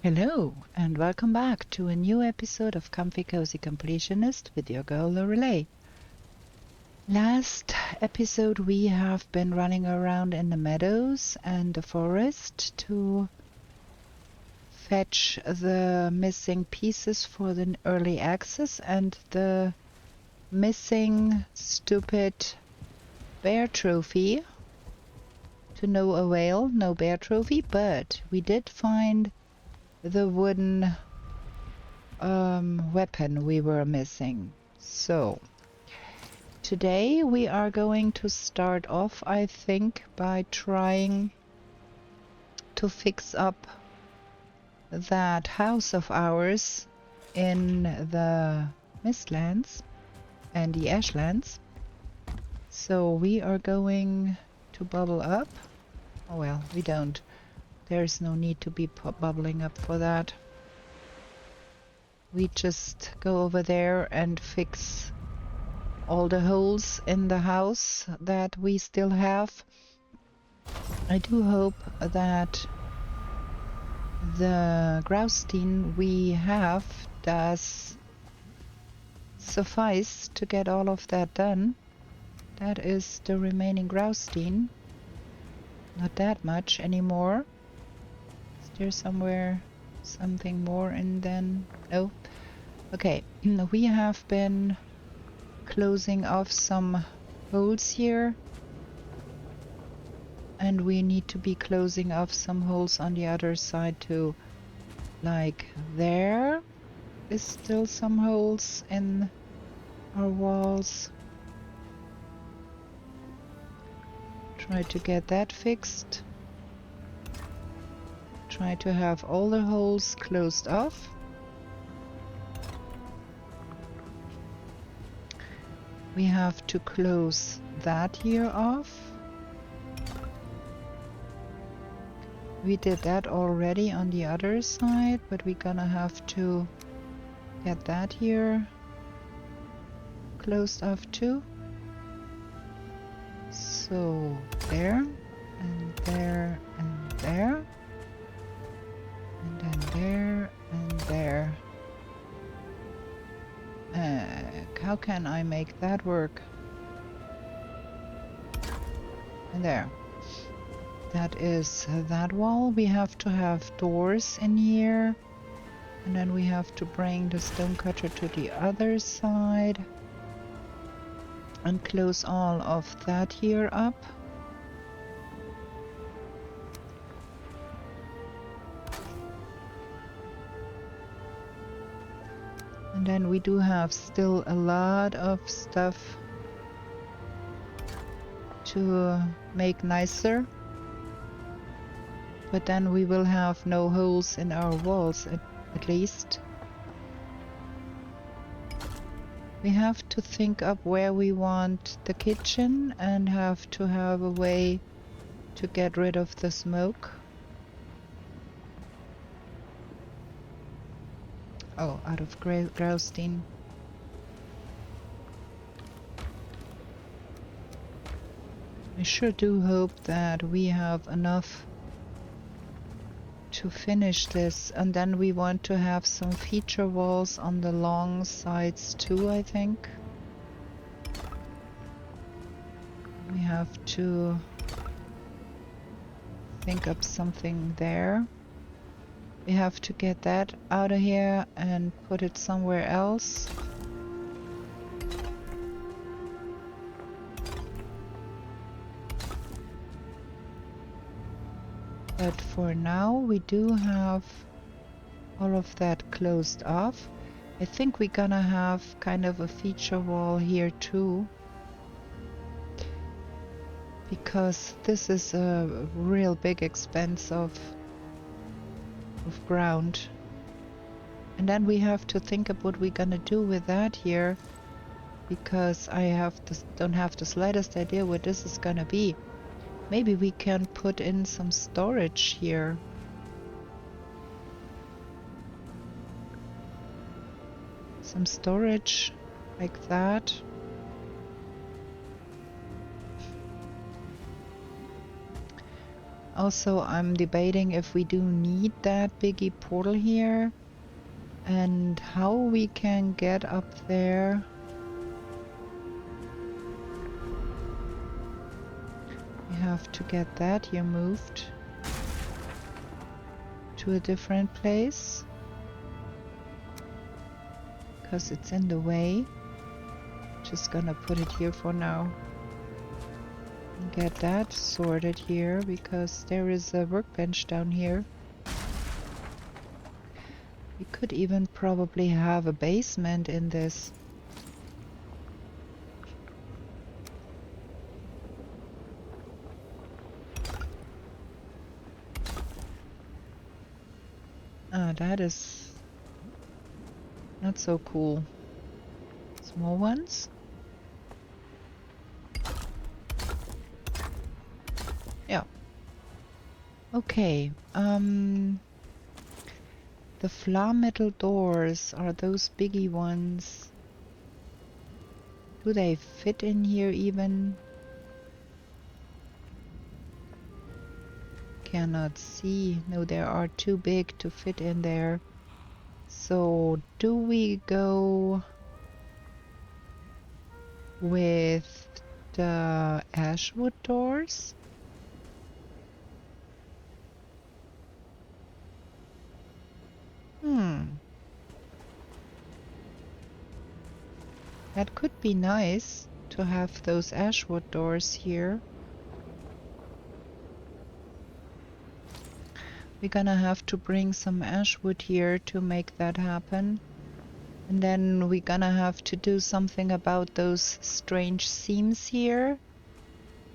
Hello, and welcome back to a new episode of Comfy Cozy Completionist with your girl Lorelei. Last episode we have been running around in the meadows and the forest to fetch the missing pieces for the early access and the missing stupid bear trophy. To no avail, no bear trophy, but we did find the wooden weapon we were missing. So today we are going to start off, I think, by trying to fix up that house of ours in the Mistlands and the Ashlands. So we are going to bubble up. Oh well, we don't. There's no need to be bubbling up for that. We just go over there and fix all the holes in the house that we still have. I do hope that the Graustein we have does suffice to get all of that done. That is the remaining Graustein. Not that much anymore. Is there somewhere something more and then no? Okay, we have been closing off some holes here, and we need to be closing off some holes on the other side too. Like there is still some holes in our walls. Try to get that fixed. Try to have all the holes closed off. We have to close that here off. We did that already on the other side, but we're gonna have to get that here closed off too. So there, and there, and there. And then there, and there. How can I make that work? And there. That is that wall. We have to have doors in here. And then we have to bring the stone cutter to the other side. And close all of that here up. And then we do have still a lot of stuff to make nicer. But then we will have no holes in our walls at least. We have to think up where we want the kitchen and have to have a way to get rid of the smoke. Oh, out of Graustein. I sure do hope that we have enough to finish this, and then we want to have some feature walls on the long sides too, I think. We have to think up something there. We have to get that out of here and put it somewhere else. But for now we do have all of that closed off. I think we're gonna have kind of a feature wall here too, because this is a real big expense of ground. And then we have to think of what we're gonna do with that here, because I don't have the slightest idea what this is gonna be. Maybe we can put in some storage here. Some storage like that. Also, I'm debating if we do need that biggie portal here and how we can get up there. We have to get that here moved to a different place because it's in the way. Just gonna put it here for now. Get that sorted here because there is a workbench down here. We could even probably have a basement in this. Ah, that is not so cool. Small ones? Yeah. Okay. The floor metal doors, are those biggie ones? Do they fit in here even? Cannot see. No, they are too big to fit in there. So do we go with the ashwood doors? That could be nice to have those ashwood doors here. We're gonna have to bring some ashwood here to make that happen. And then we're gonna have to do something about those strange seams here.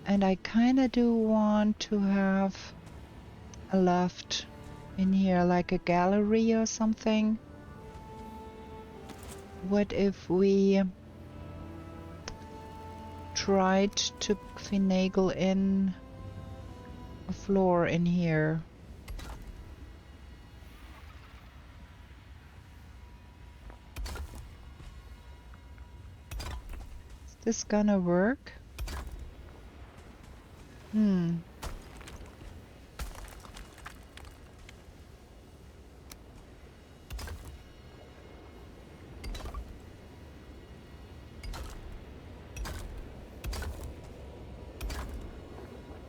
And I kinda do want to have a loft in here, like a gallery or something. What if we tried to finagle in a floor in here? Is this gonna work?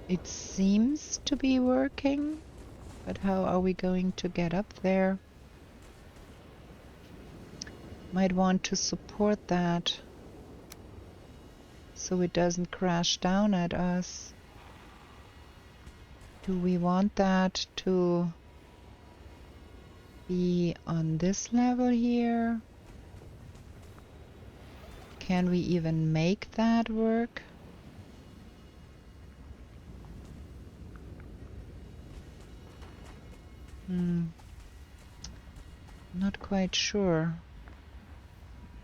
It seems to be working, but how are we going to get up there? Might want to support that so it doesn't crash down at us. Do we want that to be on this level here? Can we even make that work? Not quite sure.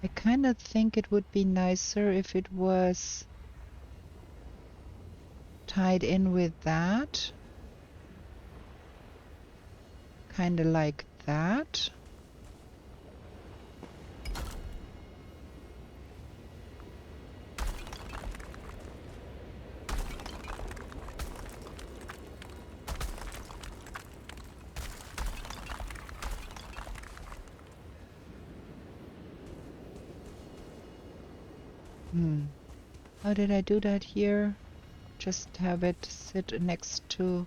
I kind of think it would be nicer if it was tied in with that. Kind of like that. How did I do that here? Just have it sit next to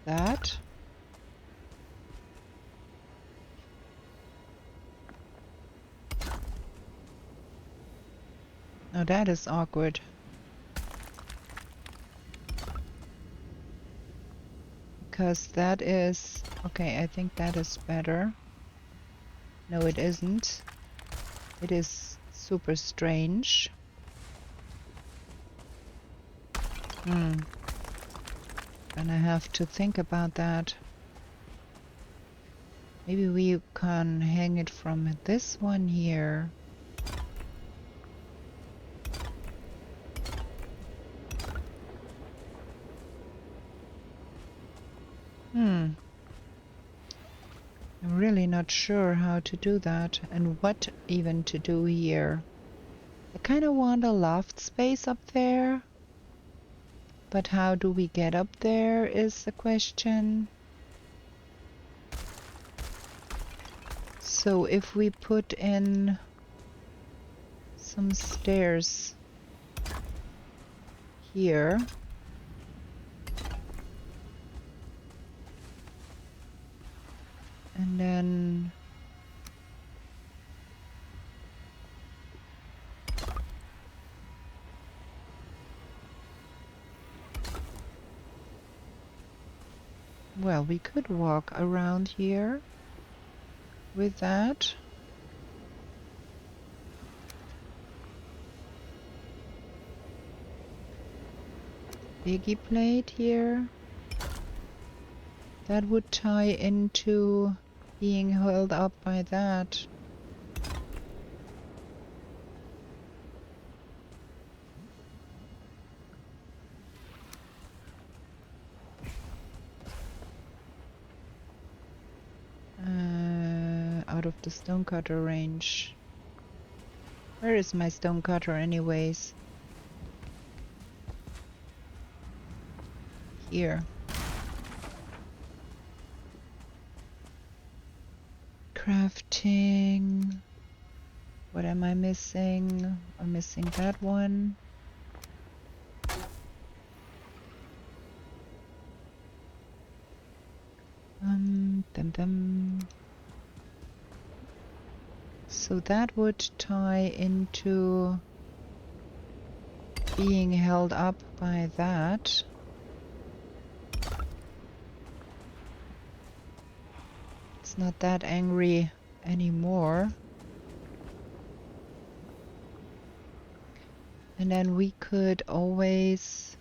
that. Now that is awkward. Because that is... Okay, I think that is better. No, it isn't. It is super strange. Gonna have to think about that. Maybe we can hang it from this one here. I'm really not sure how to do that and what even to do here. I kind of want a loft space up there. But how do we get up there is the question. So if we put in some stairs here, and then well, we could walk around here with that. Biggie plate here. That would tie into being held up by that. Out of the stonecutter range. Where is my stonecutter anyways? Here. Crafting. What am I missing? I'm missing that one. So that would tie into being held up by that. It's not that angry anymore. And then we could always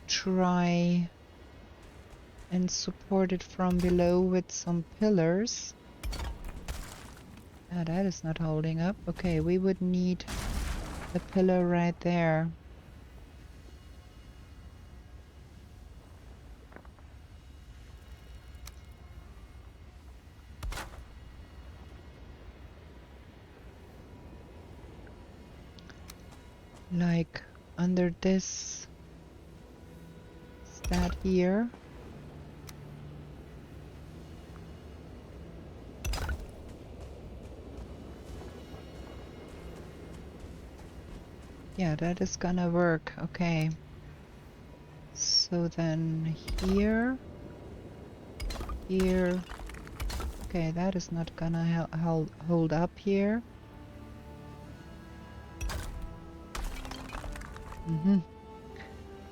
try and support it from below with some pillars. Ah, that is not holding up. Okay, we would need the pillar right there. Like under this, is that here? Yeah, that is gonna work. Okay. So then here, here. Okay, that is not gonna hold up here.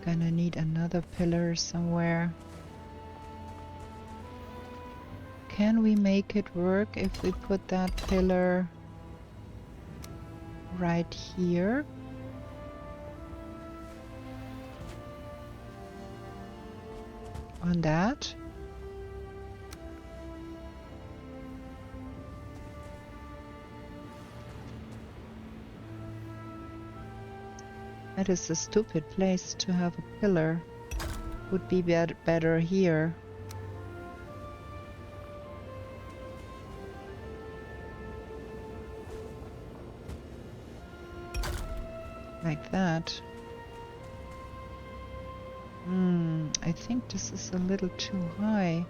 Gonna need another pillar somewhere. Can we make it work if we put that pillar right here? On that? That is a stupid place to have a pillar. Would be better here. Like that. I think this is a little too high.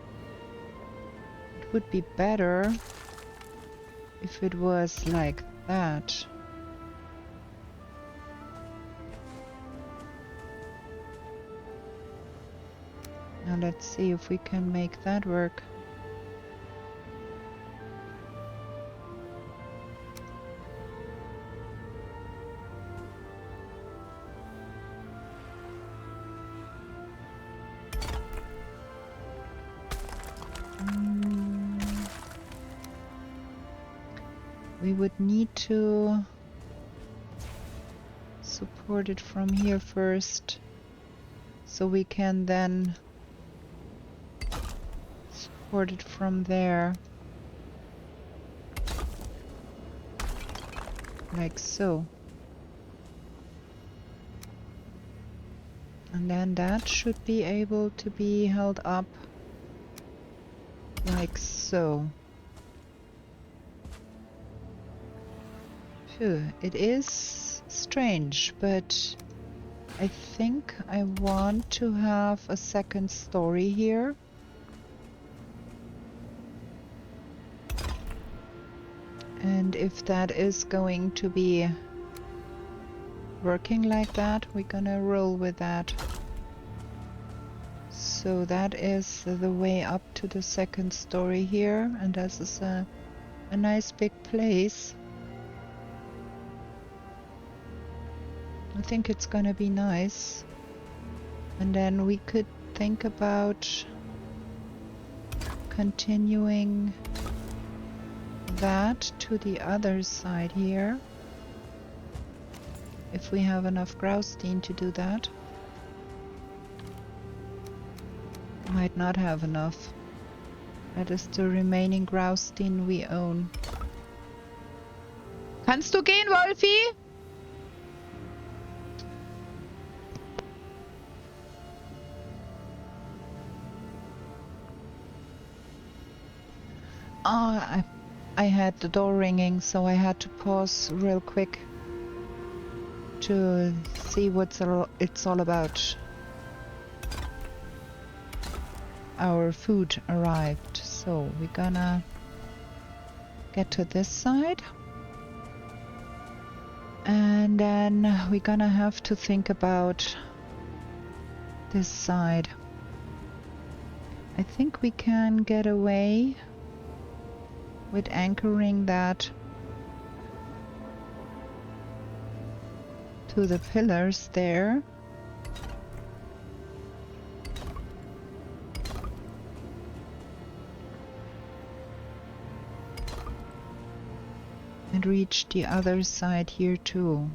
It would be better if it was like that. Now let's see if we can make that work. We would need to support it from here first, so we can then support it from there. Like so. And then that should be able to be held up like so. Phew, it is strange, but I think I want to have a second story here. And if that is going to be working like that, we're gonna roll with that. So that is the way up to the second story here, and this is a nice big place. I think it's gonna be nice. And then we could think about continuing that to the other side here. If we have enough graustein to do that. Might not have enough. That is the remaining graustein we own. Kannst du gehen, Wolfi? Oh, I had the door ringing, so I had to pause real quick to see what it's all about. Our food arrived, so we're gonna get to this side. And then we're gonna have to think about this side. I think we can get away with anchoring that to the pillars there. And reach the other side here too.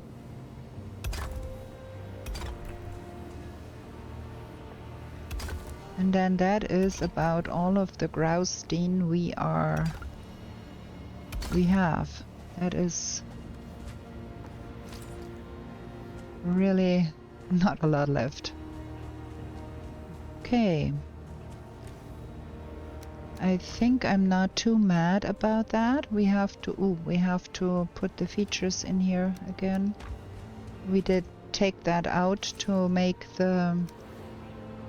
And then that is about all of the graustein we have. That is really not a lot left. Okay. I think I'm not too mad about that. We have to put the features in here again. We did take that out to make the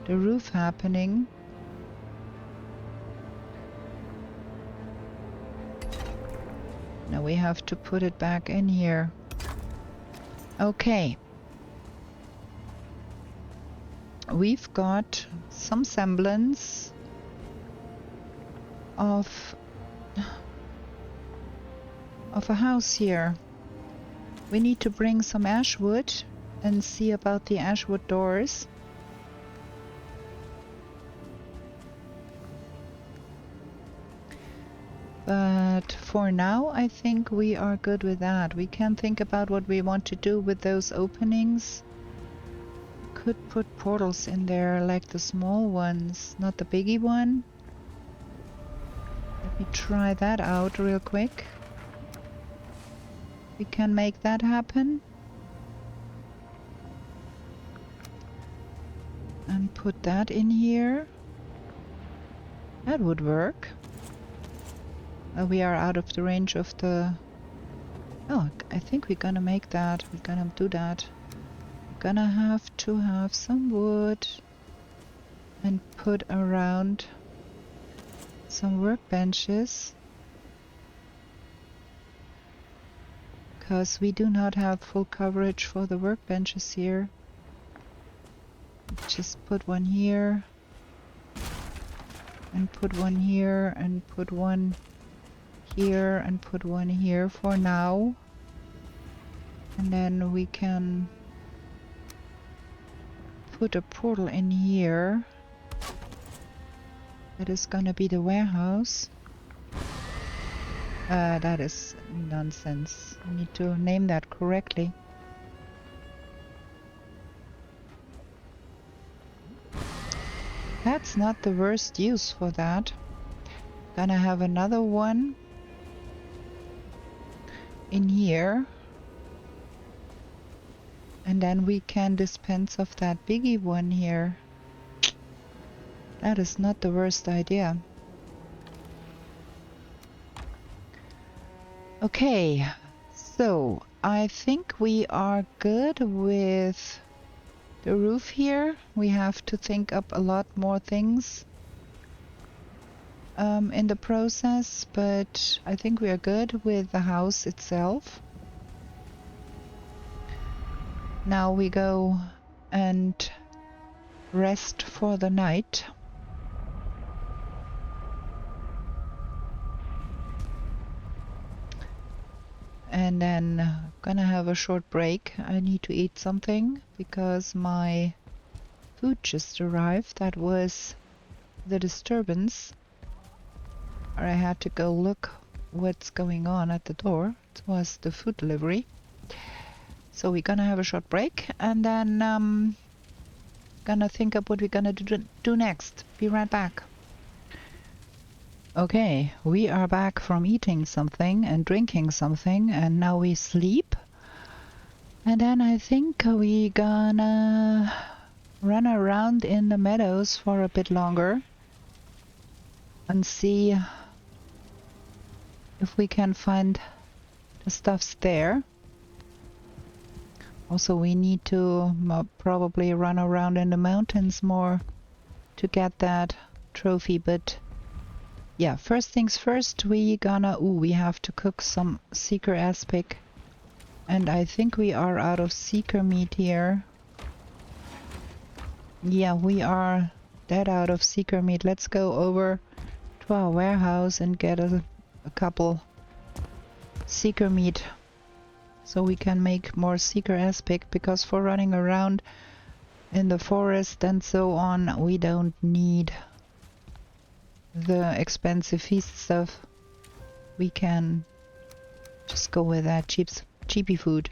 roof happening. Now we have to put it back in here. Okay. We've got some semblance of a house here. We need to bring some ash wood and see about the ash wood doors. But for now, I think we are good with that. We can think about what we want to do with those openings. Could put portals in there, like the small ones, not the biggie one. Let me try that out real quick. We can make that happen. And put that in here. That would work. We are out of the range of the... Oh, I think we're gonna make that. We're gonna do that. We're gonna have to have some wood and put around some workbenches, because we do not have full coverage for the workbenches here. Just put one here and put one here and put one here and put one here for now, and then we can put a portal in here. That is gonna be the warehouse. That is nonsense. I need to name that correctly. That's not the worst use for that. Gonna have another one in here. And then we can dispense of that biggie one here. That is not the worst idea. Okay, So, I think we are good with the roof here. We have to think up a lot more things in the process, but I think we are good with the house itself. Now we go and rest for the night. And then gonna have a short break. I need to eat something because my food just arrived. That was the disturbance. Or I had to go look what's going on at the door. It was the food delivery. So we're gonna have a short break and then gonna think up what we're gonna do next. Be right back. Okay, we are back from eating something and drinking something, and now we sleep. And then I think we gonna run around in the meadows for a bit longer and see if we can find the stuffs there. Also, we need to probably run around in the mountains more to get that trophy, but yeah, first things first, we have to cook some seeker aspic. And I think we are out of seeker meat here. Yeah, we are dead out of seeker meat. Let's go over to our warehouse and get a couple seeker meat so we can make more seeker aspic, because for running around in the forest and so on, we don't need the expensive feast stuff. We can just go with that cheapy food.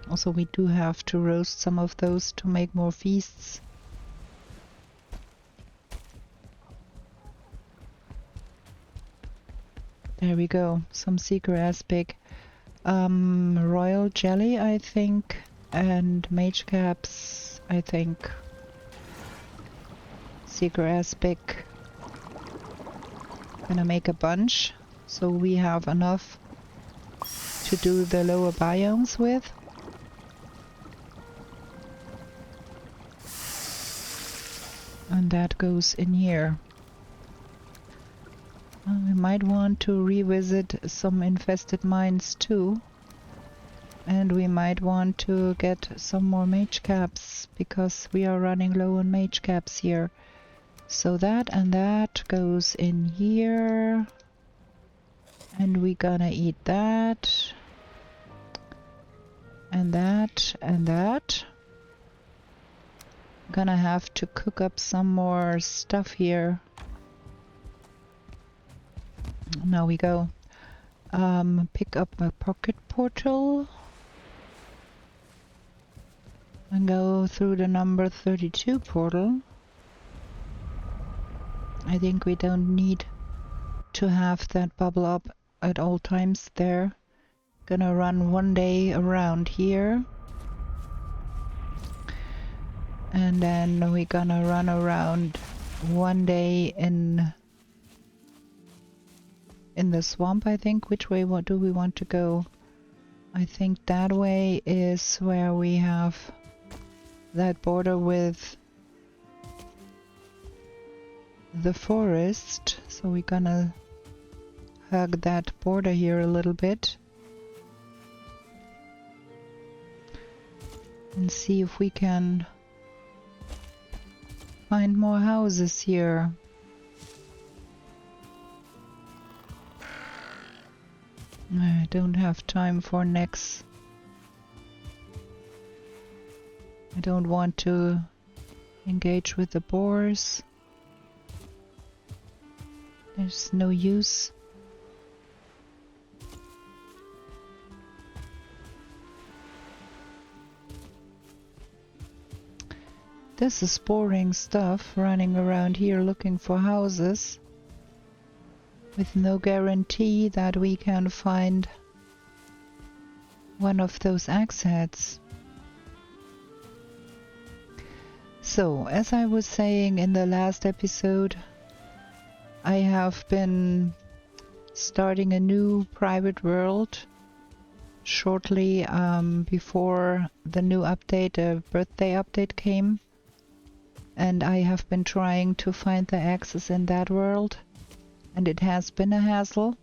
Also, we do have to roast some of those to make more feasts. There we go, some seeker aspic. Royal jelly, I think, and mage caps, I think. Seeker aspic. Gonna make a bunch so we have enough to do the lower biomes with. And that goes in here. We might want to revisit some infested mines too. And we might want to get some more mage caps, because we are running low on mage caps here. So that and that goes in here. And we're gonna eat that. And that and that. Gonna have to cook up some more stuff here. Now we go. Pick up a pocket portal. And go through the number 32 portal. I think we don't need to have that bubble up at all times there. Gonna run one day around here. And then we're gonna run around one day in the swamp, I think. Which way do we want to go? I think that way is where we have that border with the forest, so we're gonna hug that border here a little bit and see if we can find more houses here. I don't have time for next. I don't want to engage with the boars. There's no use. This is boring stuff, running around here looking for houses with no guarantee that we can find one of those axe heads. So, as I was saying in the last episode, I have been starting a new private world shortly before the new update, the birthday update came. And I have been trying to find the axes in that world, and it has been a hassle.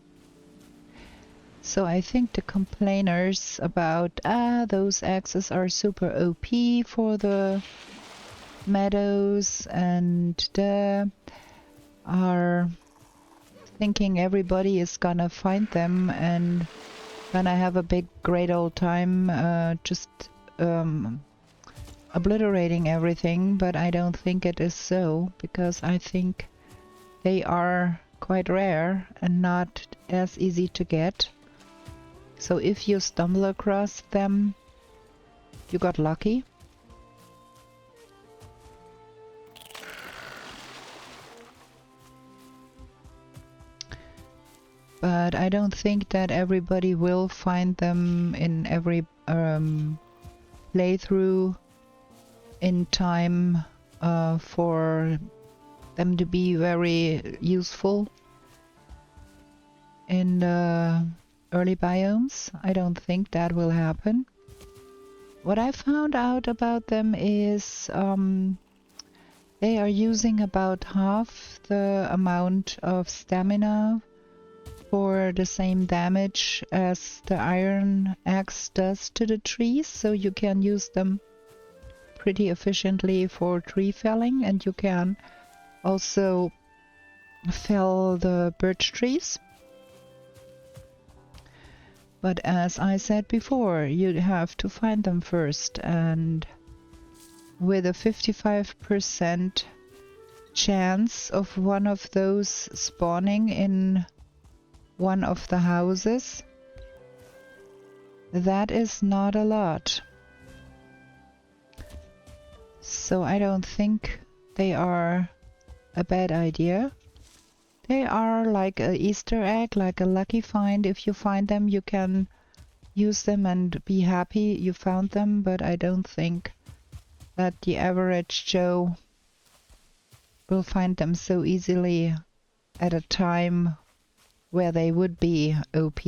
So I think the complainers about, those axes are super OP for the meadows, and are thinking everybody is gonna find them and gonna have a big great old time just obliterating everything, but I don't think it is so, because I think they are quite rare and not as easy to get. So if you stumble across them, you got lucky. But I don't think that everybody will find them in every playthrough in time for them to be very useful in the early biomes. I don't think that will happen. What I found out about them is they are using about half the amount of stamina for the same damage as the iron axe does to the trees, so you can use them pretty efficiently for tree felling, and you can also fell the birch trees. But as I said before, you have to find them first, and with a 55% chance of one of those spawning in one of the houses, that is not a lot. So I don't think they are a bad idea. They are like an Easter egg, like a lucky find. If you find them, you can use them and be happy you found them, but I don't think that the average Joe will find them so easily at a time where they would be OP.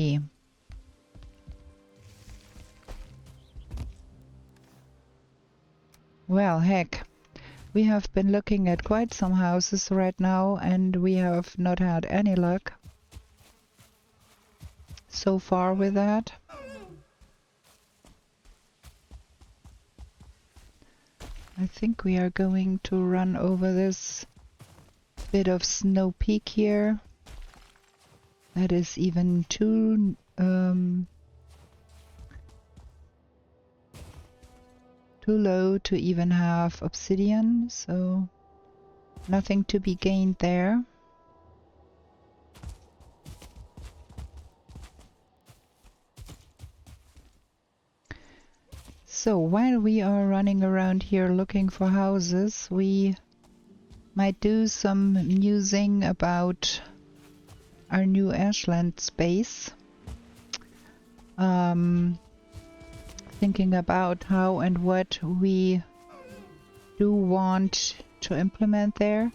Well, heck, we have been looking at quite some houses right now, and we have not had any luck so far with that. I think we are going to run over this bit of snow peak here. That is even too low to even have obsidian, so nothing to be gained there. So while we are running around here looking for houses, we might do some musing about our new ashland space. Thinking about how and what we do want to implement there,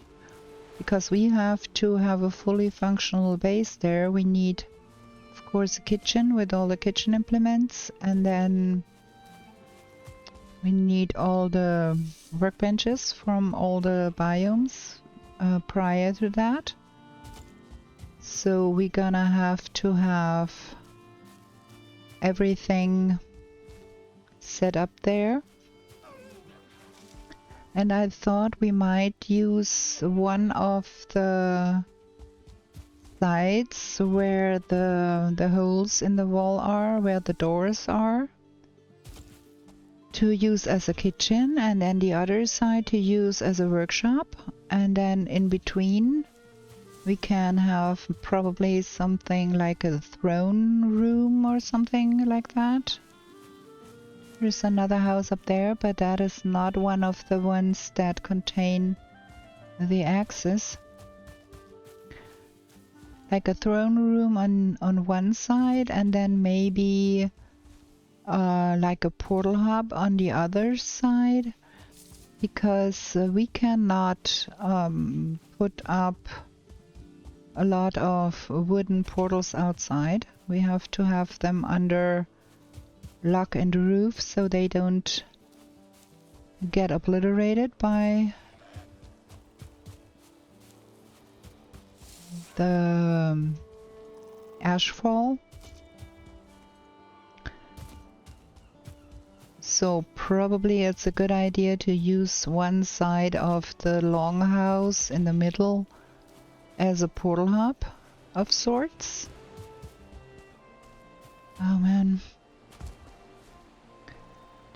because we have to have a fully functional base there. We need, of course, a kitchen with all the kitchen implements, and then we need all the workbenches from all the biomes prior to that. So we're gonna have to have everything set up there. And I thought we might use one of the sides where the holes in the wall are, where the doors are, to use as a kitchen, and then the other side to use as a workshop, and then in between we can have probably something like a throne room or something like that. There's another house up there, but that is not one of the ones that contain the axes. Like a throne room on one side, and then maybe like a portal hub on the other side, because we cannot put up a lot of wooden portals outside. We have to have them under lock and roof so they don't get obliterated by the ashfall. So probably it's a good idea to use one side of the longhouse in the middle as a portal hub of sorts. Oh man.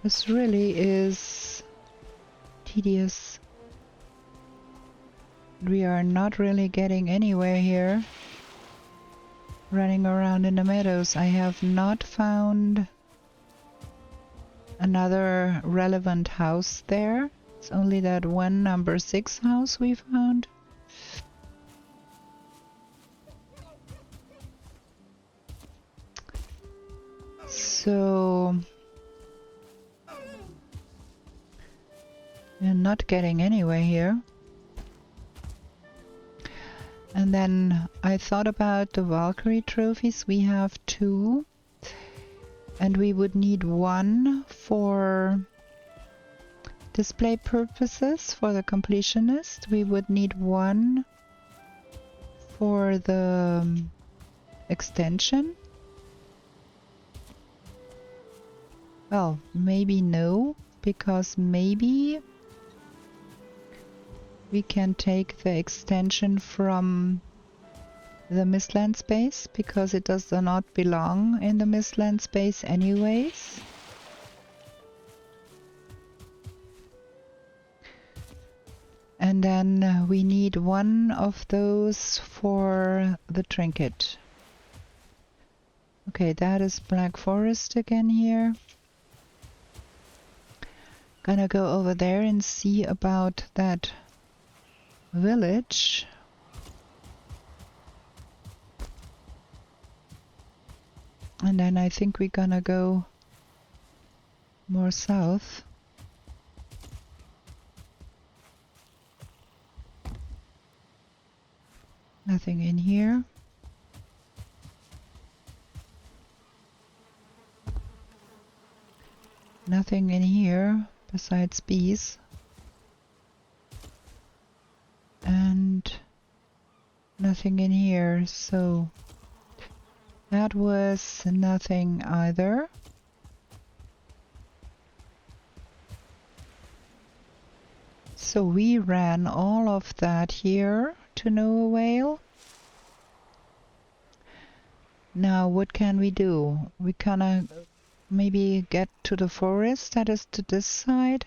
This really is tedious. We are not really getting anywhere here. Running around in the meadows. I have not found another relevant house there. It's only that one number 6 house we found. So we're not getting anywhere here. And then I thought about the Valkyrie trophies. We have 2. And we would need 1 for display purposes for the completionist. We would need 1 for the extension. Well, maybe no, because maybe we can take the extension from the Mistland space, because it does not belong in the Mistland space anyways. And then we need 1 of those for the trinket. Okay, that is Black Forest again here. Gonna go over there and see about that village. And then I think we're gonna go more south. Nothing in here. Nothing in here besides bees. And nothing in here, so that was nothing either. So we ran all of that here to no avail. Now what can we do? We can maybe get to the forest that is to this side.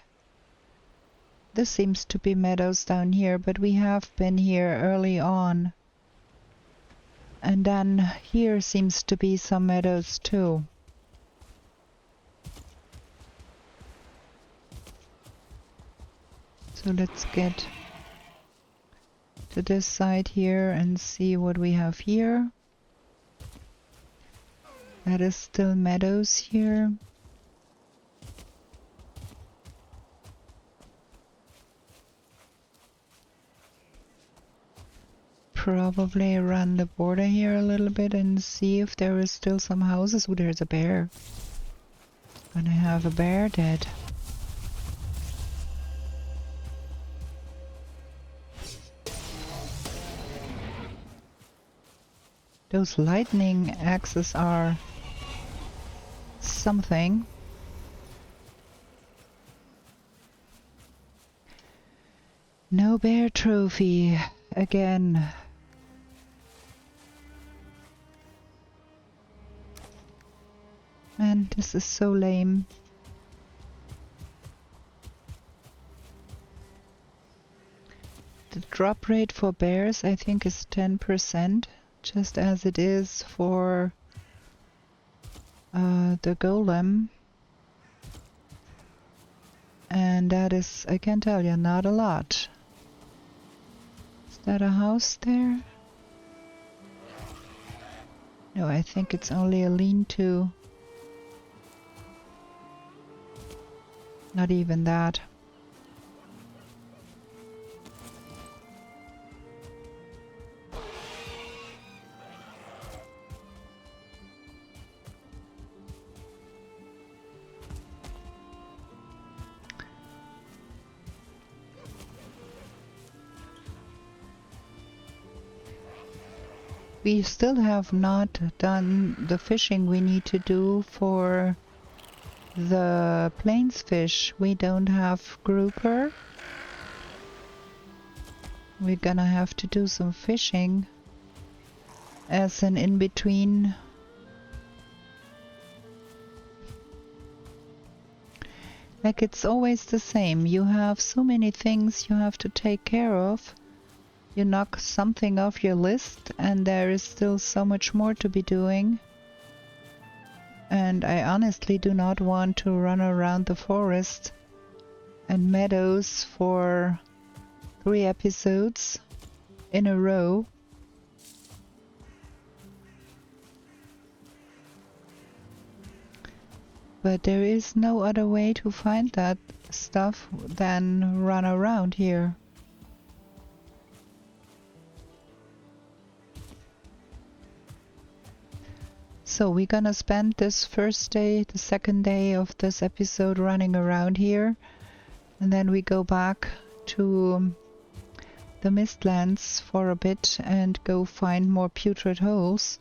This seems to be meadows down here, but we have been here early on. And then here seems to be some meadows too. So let's get to this side here and see what we have here. That is still meadows here. Probably run the border here a little bit and see if there is still some houses. Oh, there's a bear. Gonna have a bear dead. Those lightning axes are something. No bear trophy again. Man, this is so lame. The drop rate for bears, I think, is 10%, just as it is for the golem. And that is, I can tell you, not a lot. Is that a house there? No, I think it's only a lean-to. Not even that. We still have not done the fishing we need to do for the plains fish. We don't have grouper. We're gonna have to do some fishing as an in-between. Like, it's always the same. You have so many things you have to take care of. You knock something off your list and there is still so much more to be doing. And I honestly do not want to run around the forest and meadows for 3 episodes in a row. But there is no other way to find that stuff than run around here. So we're gonna spend this first day, the second day of this episode running around here. And then we go back to the Mistlands for a bit and go find more putrid holes.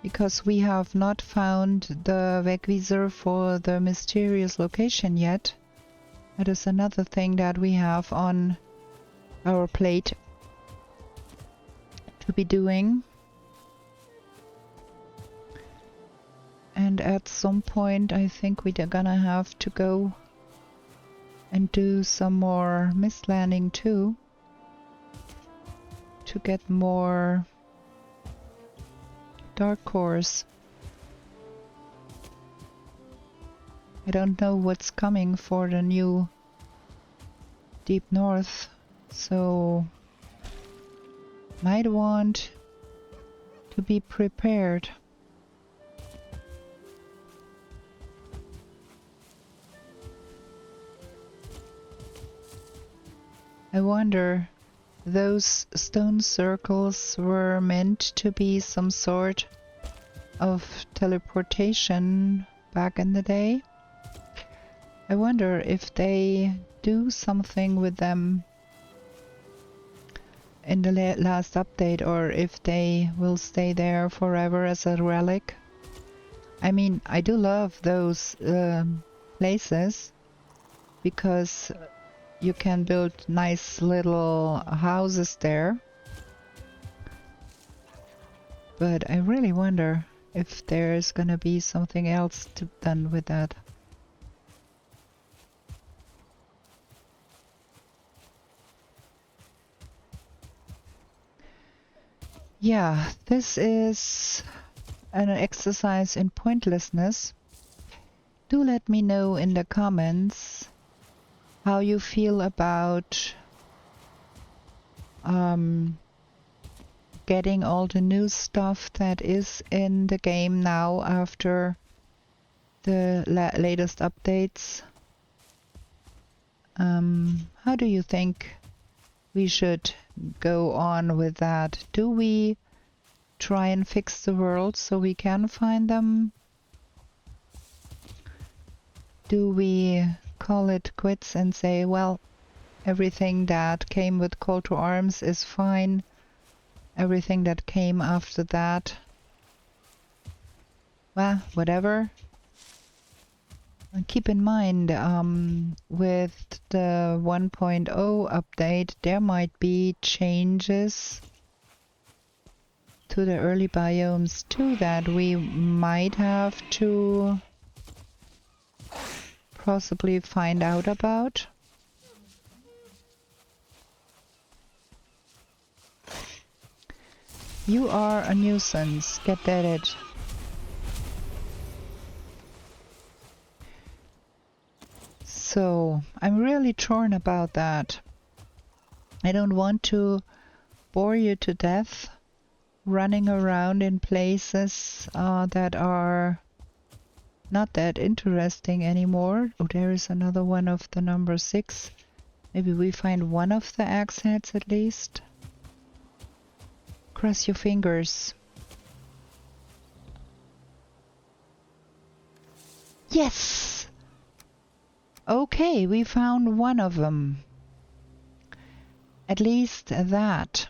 Because we have not found the vegvisr for the mysterious location yet. That is another thing that we have on our plate to be doing. And at some point I think we're gonna have to go and do some more mist landing too, to get more dark cores. I don't know what's coming for the new Deep North, so might want to be prepared. I wonder, those stone circles were meant to be some sort of teleportation back in the day. I wonder if they do something with them in the last update, or if they will stay there forever as a relic. I mean, I do love those places because you can build nice little houses there. But I really wonder if there's gonna be something else done with that. Yeah, this is an exercise in pointlessness. Do let me know in the comments how you feel about getting all the new stuff that is in the game now after the latest updates. How do you think we should go on with that? Do we try and fix the world so we can find them? Do we call it quits and say, well, everything that came with Call to Arms is fine, everything that came after that, well, whatever. And keep in mind, with the 1.0 update, there might be changes to the early biomes too that we might have to possibly find out about. You are a nuisance. Get at it. So, I'm really torn about that. I don't want to bore you to death running around in places that are not that interesting anymore. Oh, there is another one of the number 6. Maybe we find one of the axe heads at least. Cross your fingers. Yes! Okay, we found one of them. At least that.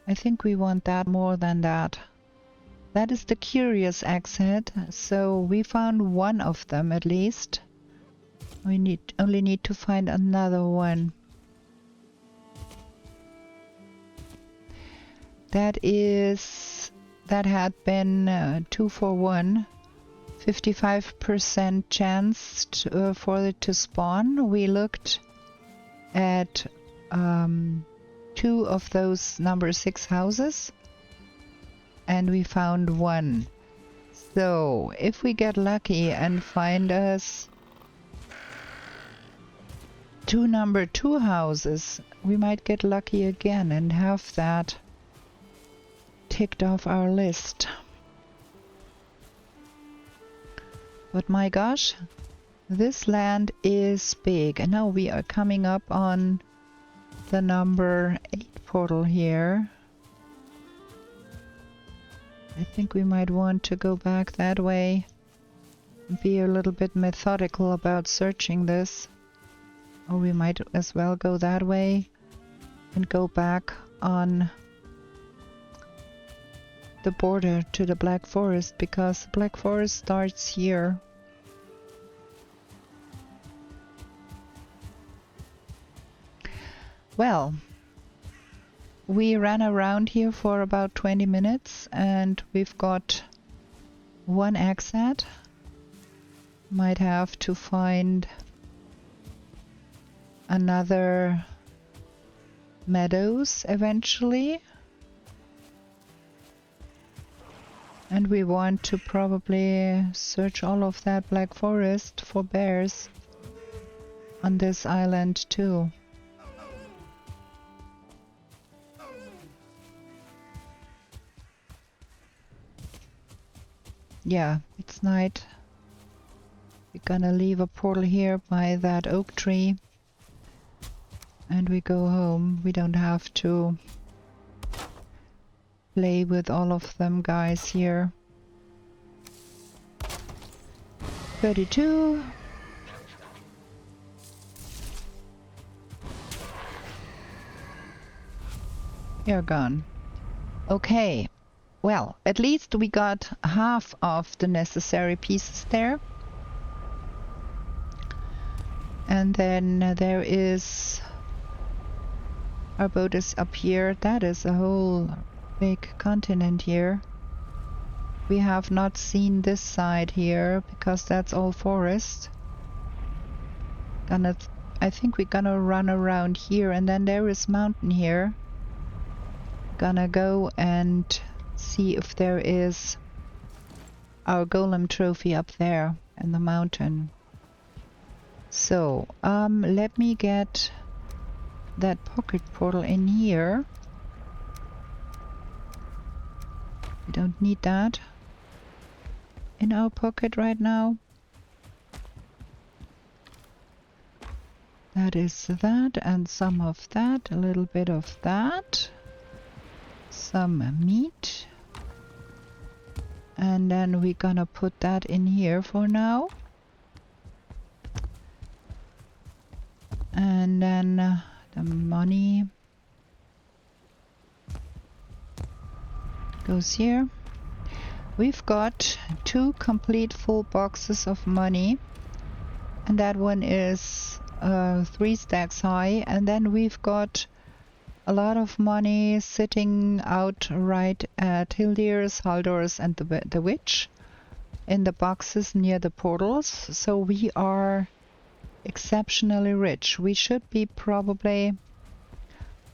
I think we want that more than that. That is the curious exit, so we found one of them at least. We only need to find another one. That had been 2 for 1. 55% chance for it to spawn. We looked at 2 of those number 6 houses and we found one. So if we get lucky and find us 2 number 2 houses, we might get lucky again and have that ticked off our list. But my gosh, this land is big. And now we are coming up on the number 8 portal here. I think we might want to go back that way and be a little bit methodical about searching this. Or we might as well go that way and go back on the border to the Black Forest, because the Black Forest starts here. Well, we ran around here for about 20 minutes and we've got one exit. Might have to find another meadows eventually. And we want to probably search all of that Black Forest for bears on this island too. Yeah, it's night. We're gonna leave a portal here by that oak tree and we go home. We don't have to play with all of them guys here. 32. You're gone. Okay. Well, at least we got half of the necessary pieces there. And then there is... Our boat is up here. That is a whole big continent here. We have not seen this side here because that's all forest. I think we're gonna run around here, and then there is mountain here. Gonna go and see if there is our golem trophy up there in the mountain. So let me get that pocket portal in here. We don't need that in our pocket right now. That is that, and some of that, a little bit of that, some meat, and then we're gonna put that in here for now. And then the money goes here. We've got 2 complete full boxes of money, and that one is 3 stacks high, and then we've got a lot of money sitting out right at Hildir's, Haldor's and the witch in the boxes near the portals. So we are exceptionally rich. We should be probably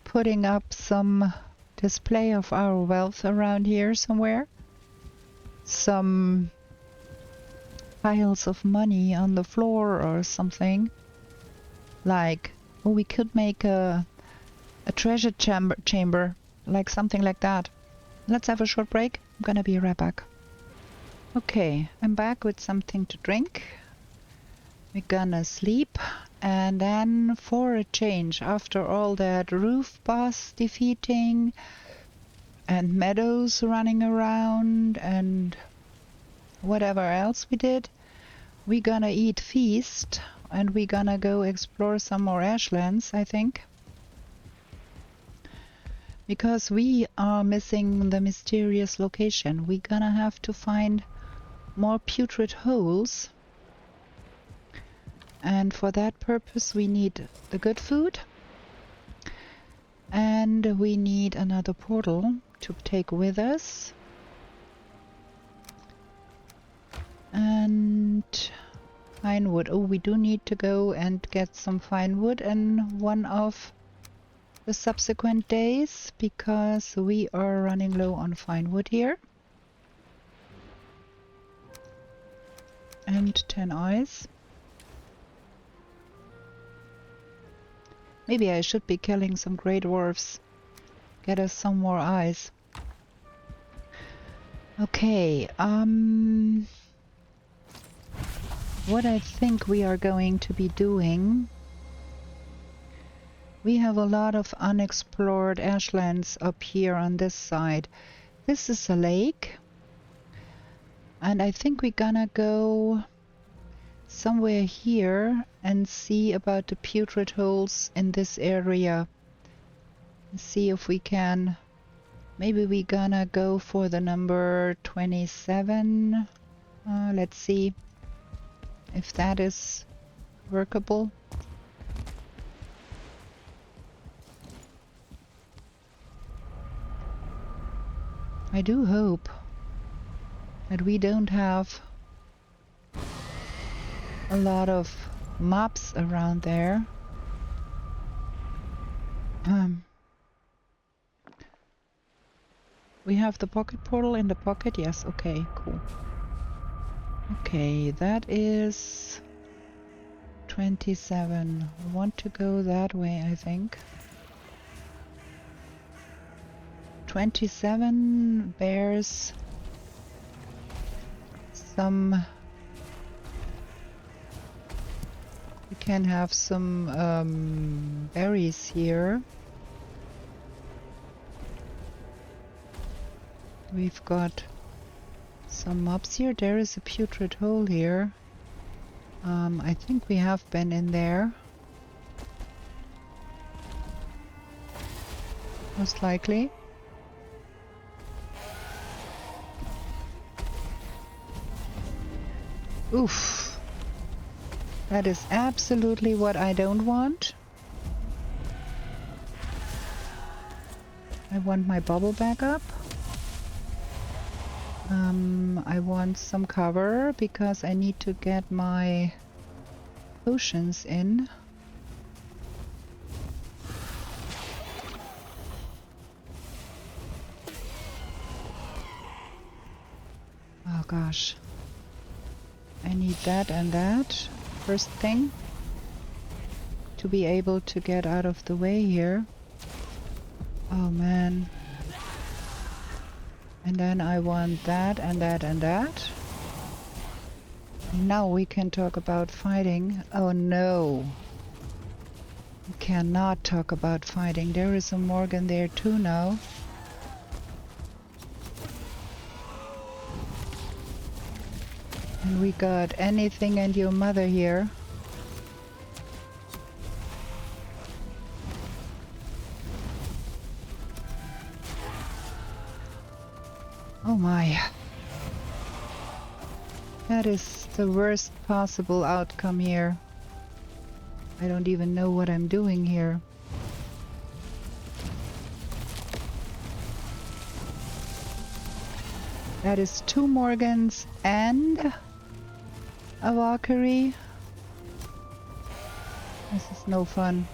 putting up some display of our wealth around here somewhere. Some piles of money on the floor or something. Like, oh, we could make a treasure chamber, like something like that. Let's have a short break. I'm gonna be right back. Okay, I'm back with something to drink. We're gonna sleep, and then for a change, after all that roof boss defeating and meadows running around and whatever else we did, we're gonna eat feast and we're gonna go explore some more ashlands, I think. Because we are missing the mysterious location. We're gonna have to find more putrid holes. And for that purpose we need the good food. And we need another portal to take with us. And fine wood. Oh, we do need to go and get some fine wood in one of the subsequent days, because we are running low on fine wood here. And 10 eyes. Maybe I should be killing some grey dwarfs. Get us some more eyes. Okay, what I think we are going to be doing... We have a lot of unexplored ashlands up here on this side. This is a lake. And I think we're gonna go somewhere here and see about the putrid holes in this area. See if we can... Maybe we're gonna go for the number 27. Let's see if that is workable. I do hope that we don't have a lot of mobs around there. We have the pocket portal in the pocket. Yes, okay, cool. Okay, that is 27. We want to go that way, I think. 27 bears some... We can have some berries here. We've got some mobs here. There is a putrid hole here. I think we have been in there. Most likely. Oof. That is absolutely what I don't want. I want my bubble back up. I want some cover because I need to get my potions in. Oh gosh. I need that and that first thing to be able to get out of the way here. Oh man. And then I want that and that and that. Now we can talk about fighting. Oh no. We cannot talk about fighting. There is a Morgan there too now. And we got anything and your mother here. Oh my. That is the worst possible outcome here. I don't even know what I'm doing here. That is 2 Morgans and a Valkyrie. This is no fun.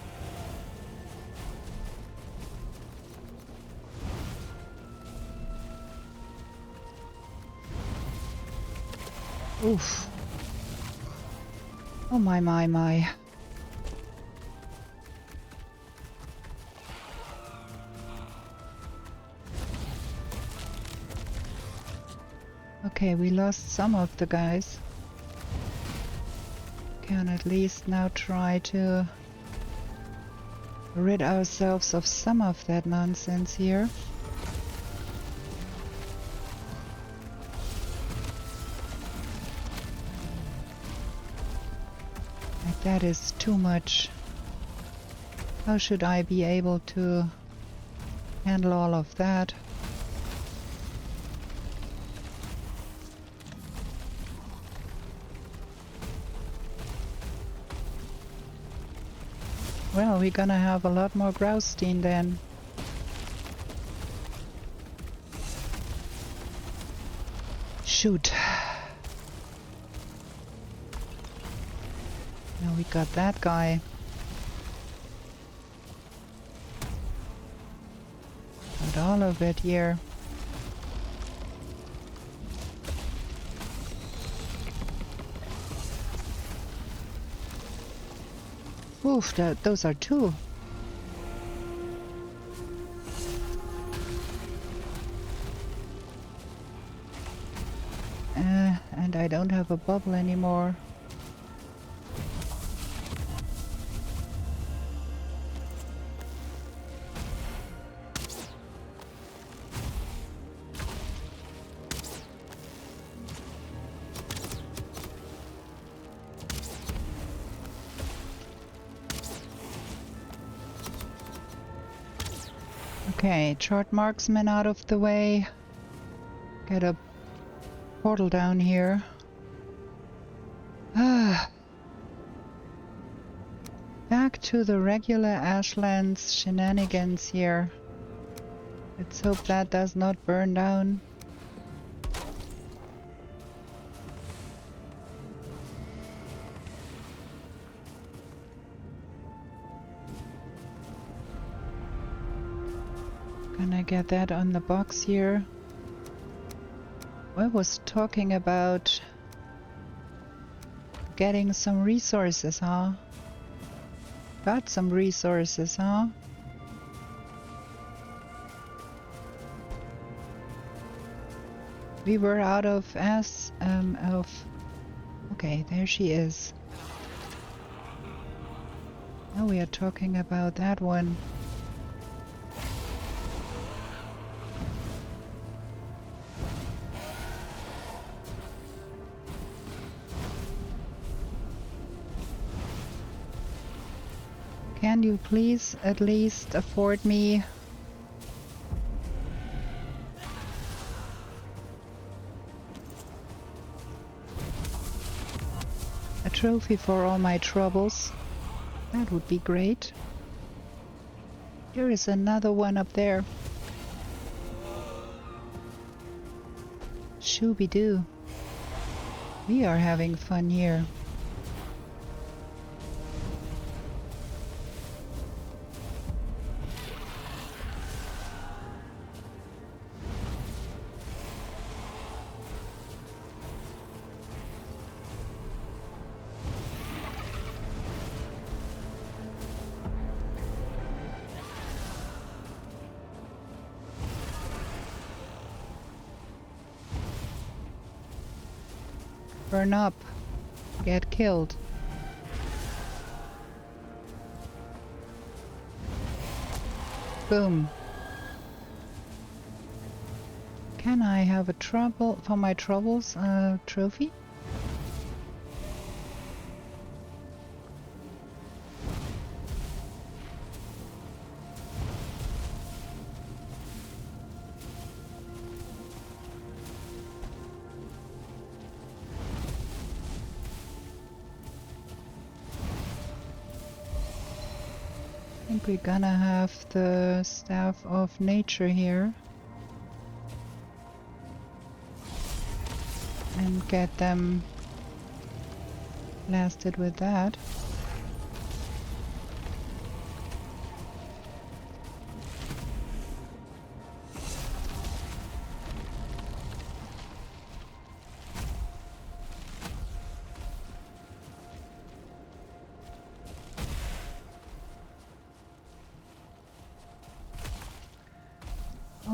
Oof. Oh my, my, my. Okay, we lost some of the guys. Can at least now try to rid ourselves of some of that nonsense here. That is too much. How should I be able to handle all of that. Well, we're gonna have a lot more Graustein then. Shoot. Now we got that guy. Got all of it here. Oof, those are two. And I don't have a bubble anymore. Okay, chart marksman out of the way. Get a portal down here. Back to the regular Ashlands shenanigans here. Let's hope that does not burn down. Gonna get that on the box here. I was talking about getting some resources, huh? Got some resources, huh? We were out of okay, there she is. Now we are talking about that one. Can you please at least afford me a trophy for all my troubles? That would be great. There is another one up there. Shooby-doo. We are having fun here. Burn up. Get killed. Boom. Can I have a trouble for my troubles trophy? I think we're gonna have the Staff of Nature here and get them blasted with that.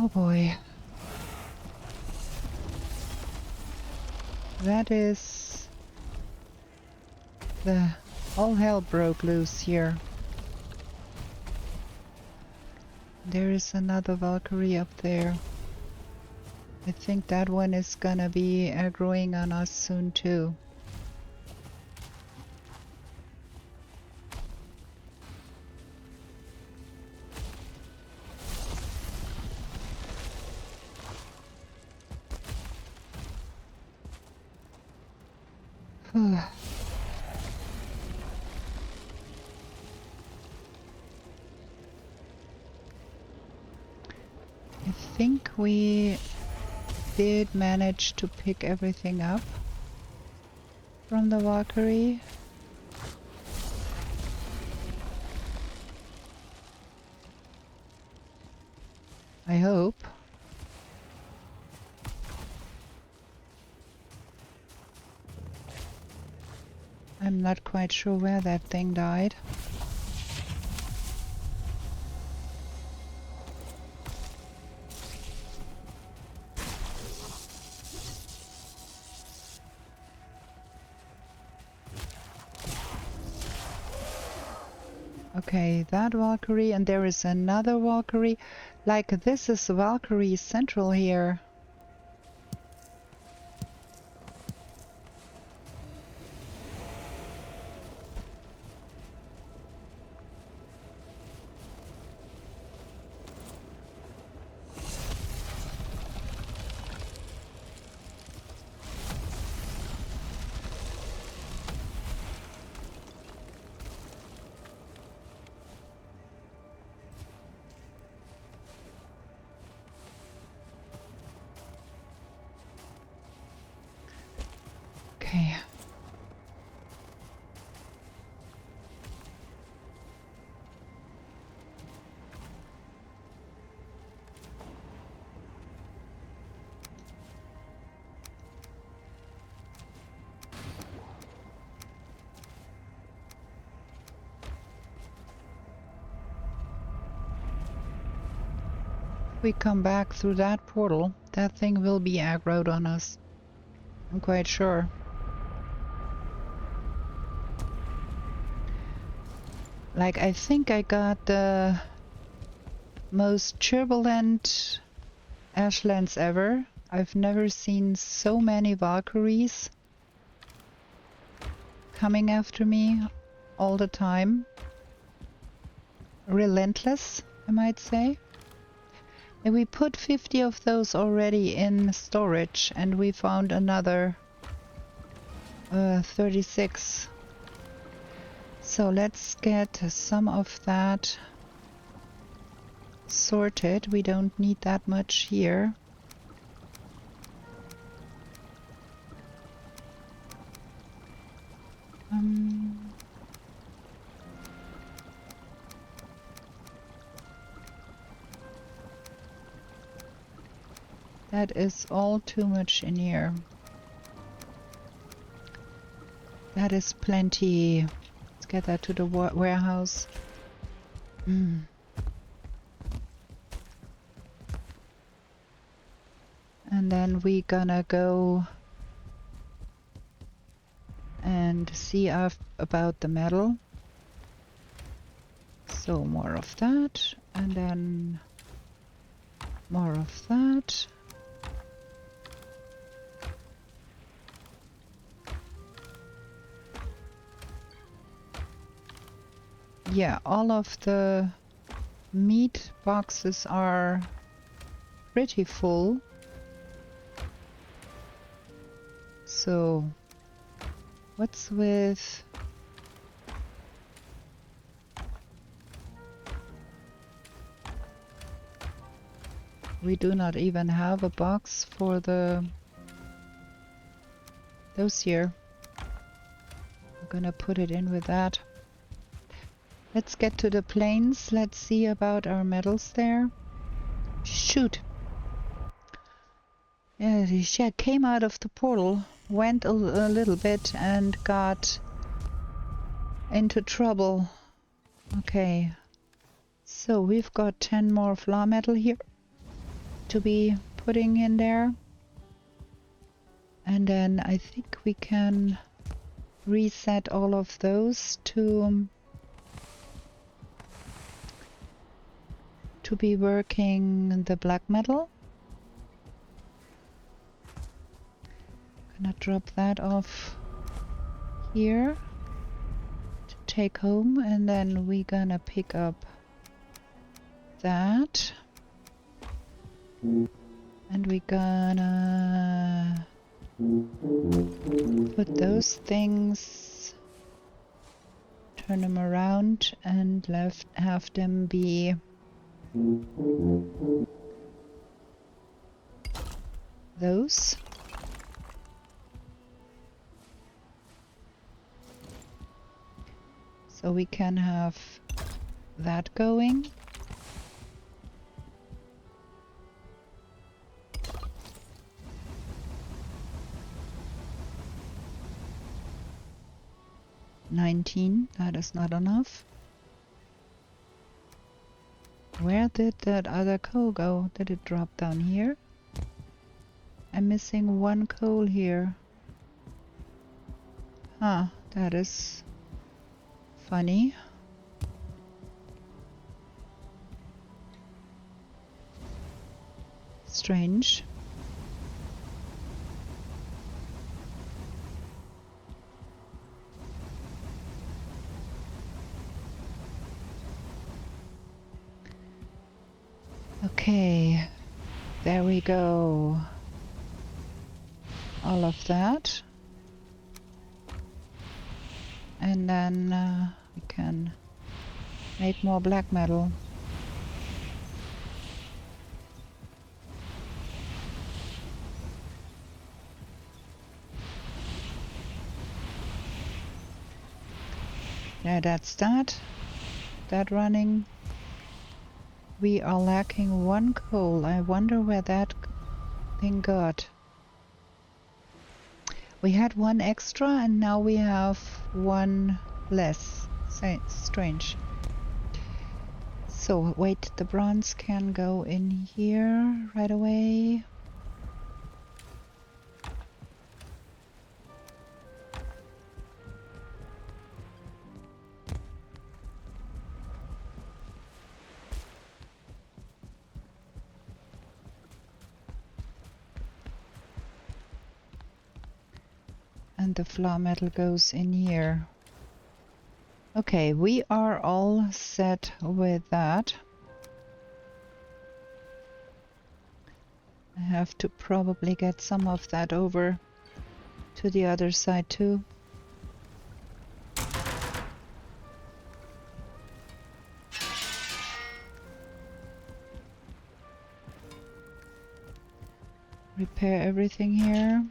Oh boy. That is the all hell broke loose here. There is another Valkyrie up there. I think that one is gonna be aggroing on us soon too. I think we did manage to pick everything up from the Valkyrie. I hope. I'm not quite sure where that thing died. Okay, that Valkyrie, and there is another Valkyrie. Like, this is Valkyrie Central here. Okay. If we come back through that portal, that thing will be aggroed on us. I'm quite sure. Like, I think I got the most turbulent ashlands ever. I've never seen so many Valkyries coming after me all the time. Relentless, I might say. And we put 50 of those already in storage, and we found another 36. So let's get some of that sorted. We don't need that much here. That is all too much in here. That is plenty. Let's get that to the warehouse. And then we gonna go and see about the metal. So more of that, and then more of that. Yeah, all of the meat boxes are pretty full. So, what's with... We do not even have a box for those here. I'm gonna put it in with that. Let's get to the plains. Let's see about our metals there. Shoot! Yeah, she came out of the portal, went a little bit and got into trouble. Okay. So we've got 10 more flaw metal here to be putting in there. And then I think we can reset all of those to be working the black metal. Gonna drop that off here to take home, and then we gonna pick up that, and we gonna Put those things, turn them around and have them be those. So we can have that going. That is not enough. Where did that other coal go? Did it drop down here? I'm missing one coal here. Huh, that is funny. Strange. Okay, there we go. All of that. And then we can make more black metal. Yeah, that's that. That running. We are lacking one coal. I wonder where that thing got. We had one extra and now we have one less. Strange. So wait, the bronze can go in here right away. And the floor metal goes in here. Okay, we are all set with that. I have to probably get some of that over to the other side too. Repair everything here.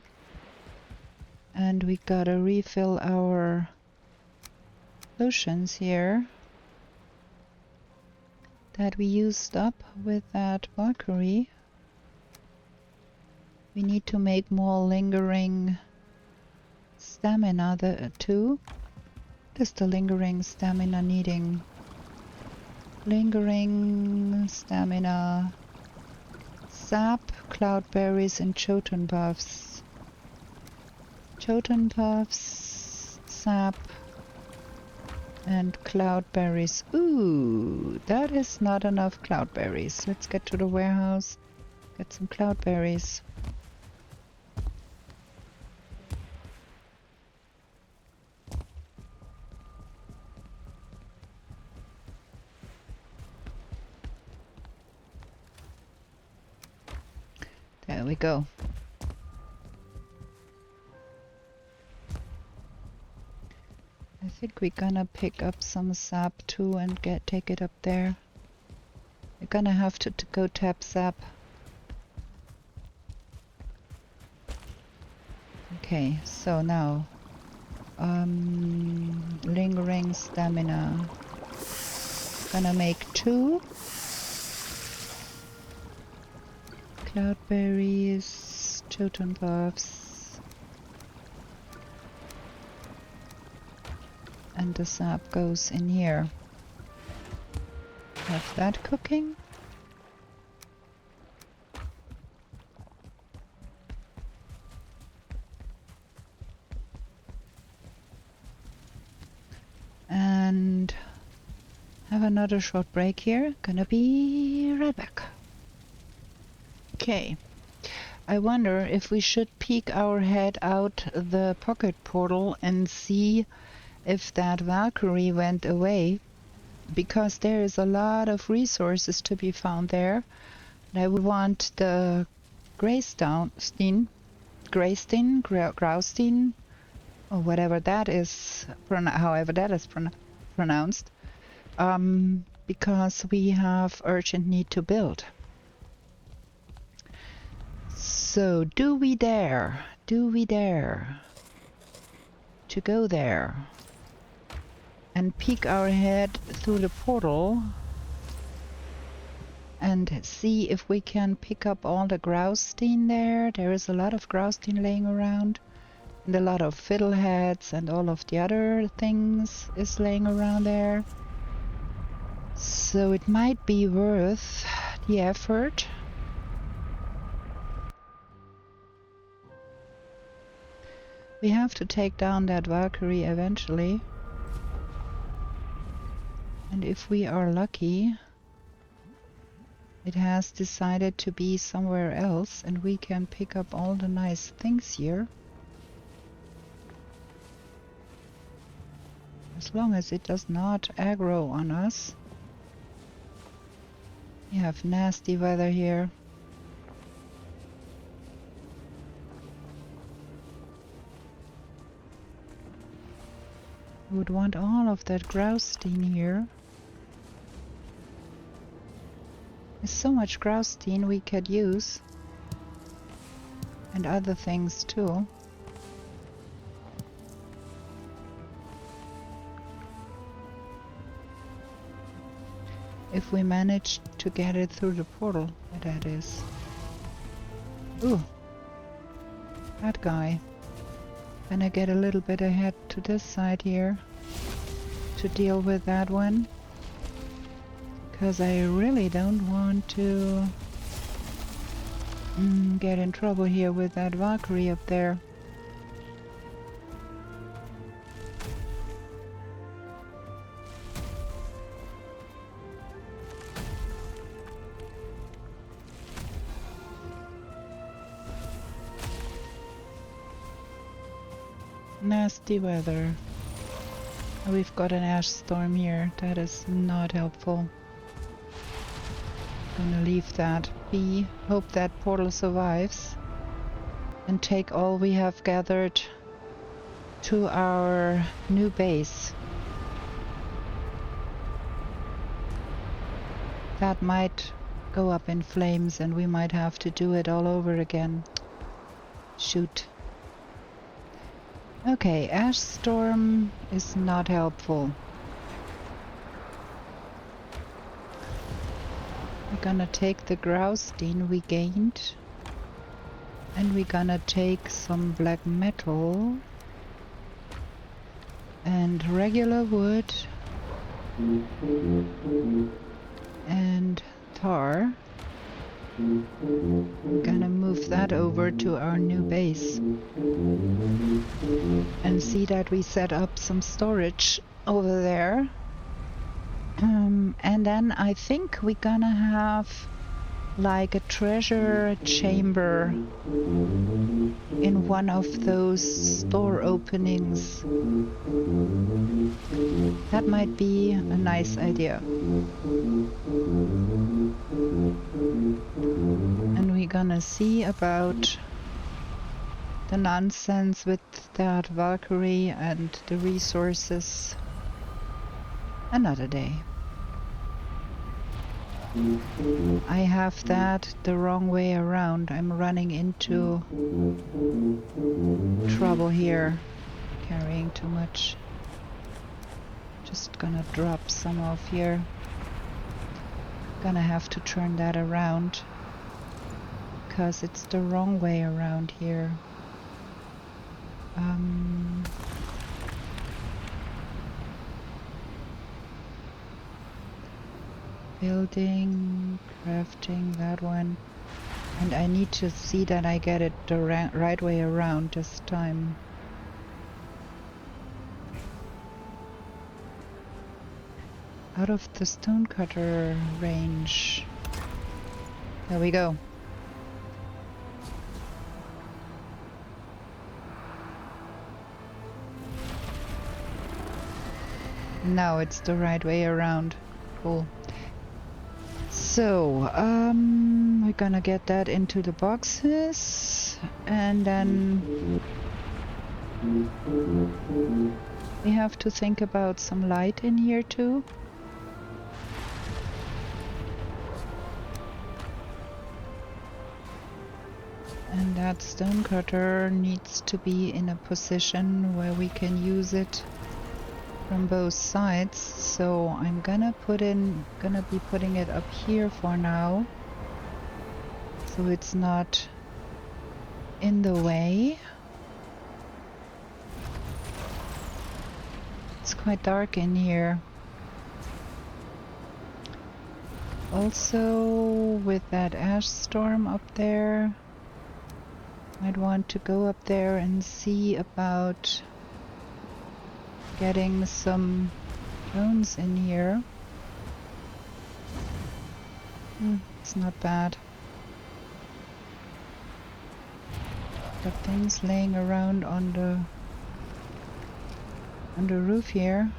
And we gotta refill our potions here that we used up with that Valkyrie. We need to make more lingering stamina too. What is the lingering stamina needing? Lingering stamina, sap, cloudberries, and Jotun buffs. Jotun buffs, sap, and cloudberries. Ooh, that is not enough cloudberries. Let's get to the warehouse, get some cloudberries. There we go. I think we're gonna pick up some sap too and take it up there. We're gonna have to go tap sap. Okay, so now lingering stamina. Gonna make 2 cloudberries, Jotun buffs, and the sap goes in here. Have that cooking. And have another short break here. Gonna be right back. Okay. I wonder if we should peek our head out the pocket portal and see if that Valkyrie went away, because there is a lot of resources to be found there. And I would want the Greystone Greystone, Graustine, or whatever that is, however that is pronounced, because we have urgent need to build. So, do we dare to go there and peek our head through the portal and see if we can pick up all the Graustine there? There is a lot of Graustine laying around, and a lot of fiddleheads and all of the other things is laying around there. So it might be worth the effort. We have to take down that Valkyrie eventually. And if we are lucky, it has decided to be somewhere else and we can pick up all the nice things here. As long as it does not aggro on us. We have nasty weather here. We would want all of that Graustine here. There's so much Graustine we could use. And other things too. If we manage to get it through the portal, that is. Ooh. That guy. Then I get a little bit ahead to this side here to deal with that one, because I really don't want to get in trouble here with that Valkyrie up there. Nasty weather. We've got an ash storm here. That is not helpful. Gonna leave that be. Hope that portal survives. And take all we have gathered to our new base. That might go up in flames and we might have to do it all over again. Shoot. Okay, ash storm is not helpful. We're gonna take the Graustine we gained, and we're gonna take some black metal and regular wood and tar. I'm gonna move that over to our new base and see that we set up some storage over there. And then I think we're gonna have like a treasure chamber in one of those store openings. That might be a nice idea. And we're gonna see about the nonsense with that Valkyrie and the resources another day. I have that the wrong way around. I'm running into trouble here, carrying too much. Just gonna drop some off here. Gonna have to turn that around because it's the wrong way around here. Building, crafting, that one. And I need to see that I get it the right way around this time. Out of the stonecutter range. There we go. Now it's the right way around. Cool. So, we're gonna get that into the boxes. and then we have to think about some light in here too. And that stone cutter needs to be in a position where we can use it from both sides. So I'm gonna be putting it up here for now, so it's not in the way. It's quite dark in here. Also, with that ash storm up there, I'd want to go up there and see about getting some bones in here. It's not bad. Got things laying around on the roof here.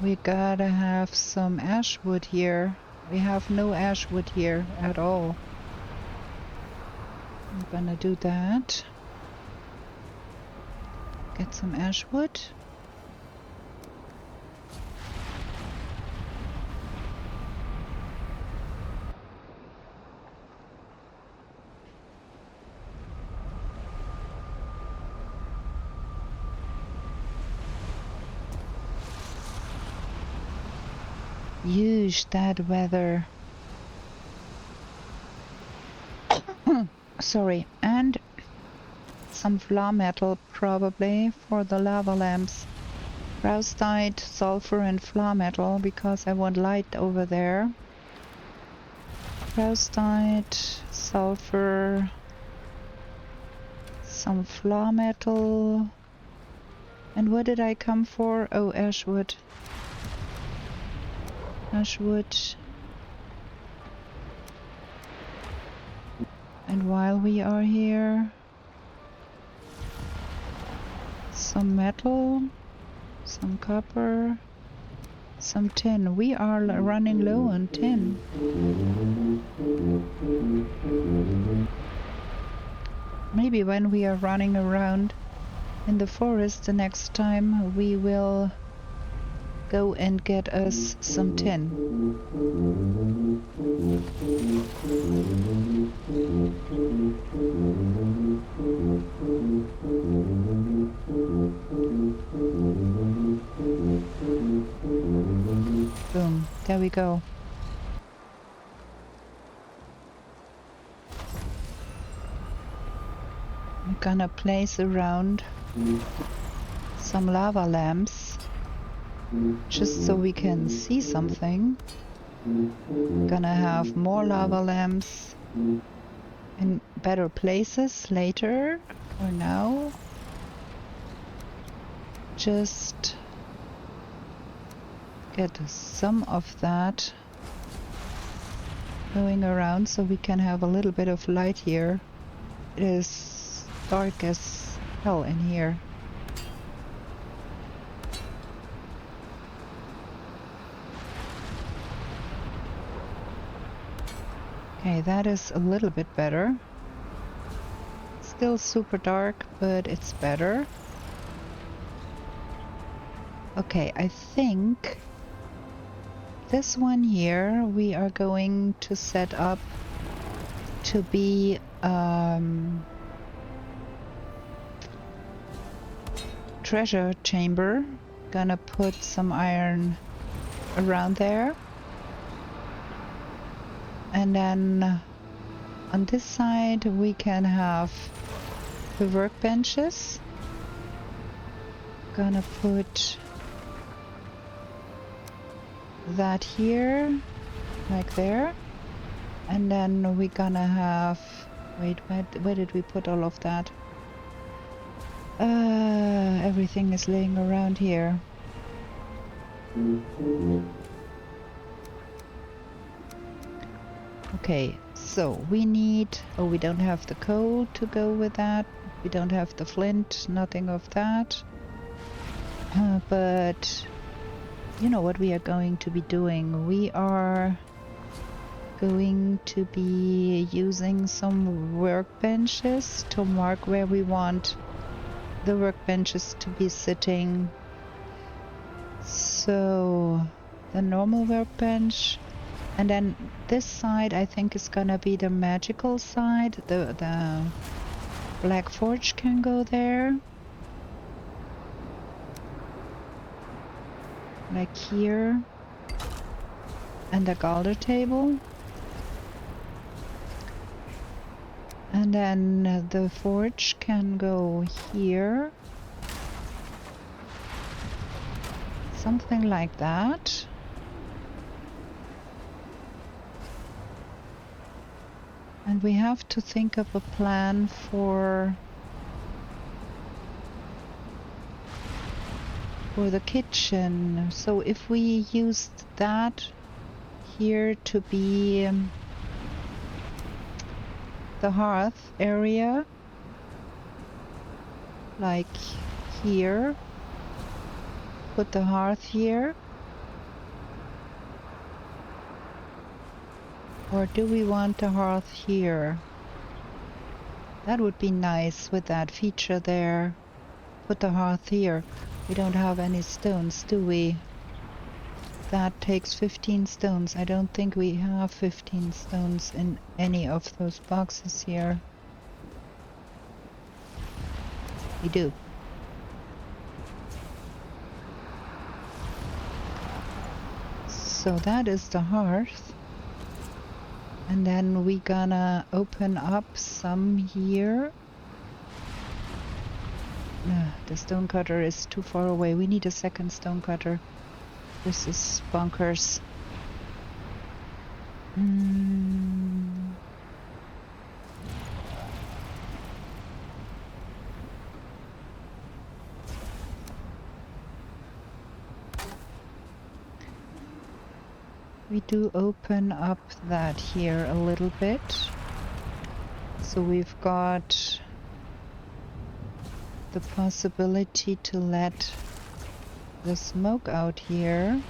We gotta have some ash wood here. We have no ash wood here at all. I'm gonna do that. Get some ash wood. Use that weather. Sorry, and some flour metal probably for the lava lamps. Braustite, sulfur and flour metal because I want light over there. Braustite, sulfur, some flour metal. And what did I come for? Oh, ashwood. Ashwood. And while we are here, some metal, some copper, some tin. We are running low on tin. Maybe when we are running around in the forest the next time, we will go and get us some tin. Boom, there we go. I'm gonna place around some lava lamps just so we can see something. Gonna have more lava lamps in better places later. For now, just get some of that going around so we can have a little bit of light here. It is dark as hell in here. Okay, that is a little bit better. Still super dark, but it's better. Okay, I think this one here we are going to set up to be treasure chamber. Gonna put some iron around there. And then on this side we can have the workbenches. Gonna put that here, like there. And then we're gonna have... Wait, where did we put all of that? Everything is laying around here. Okay, so we need... Oh, we don't have the coal to go with that. We don't have the flint, nothing of that. But you know what we are going to be doing? We are going to be using some workbenches to mark where we want the workbenches to be sitting. So the normal workbench, and then this side I think is gonna be the magical side. The black forge can go there, like here, and the galder table. And then the forge can go here. Something like that. And we have to think of a plan for the kitchen. So if we used that here to be the hearth area, like here, put the hearth here. Or do we want the hearth here? That would be nice with that feature there. Put the hearth here. We don't have any stones, do we? That takes 15 stones. I don't think we have 15 stones in any of those boxes here. We do. So that is the hearth. And then we gonna open up some here. The stone cutter is too far away. We need a second stone cutter. This is bonkers. We do open up that here a little bit. So we've got the possibility to let the smoke out here.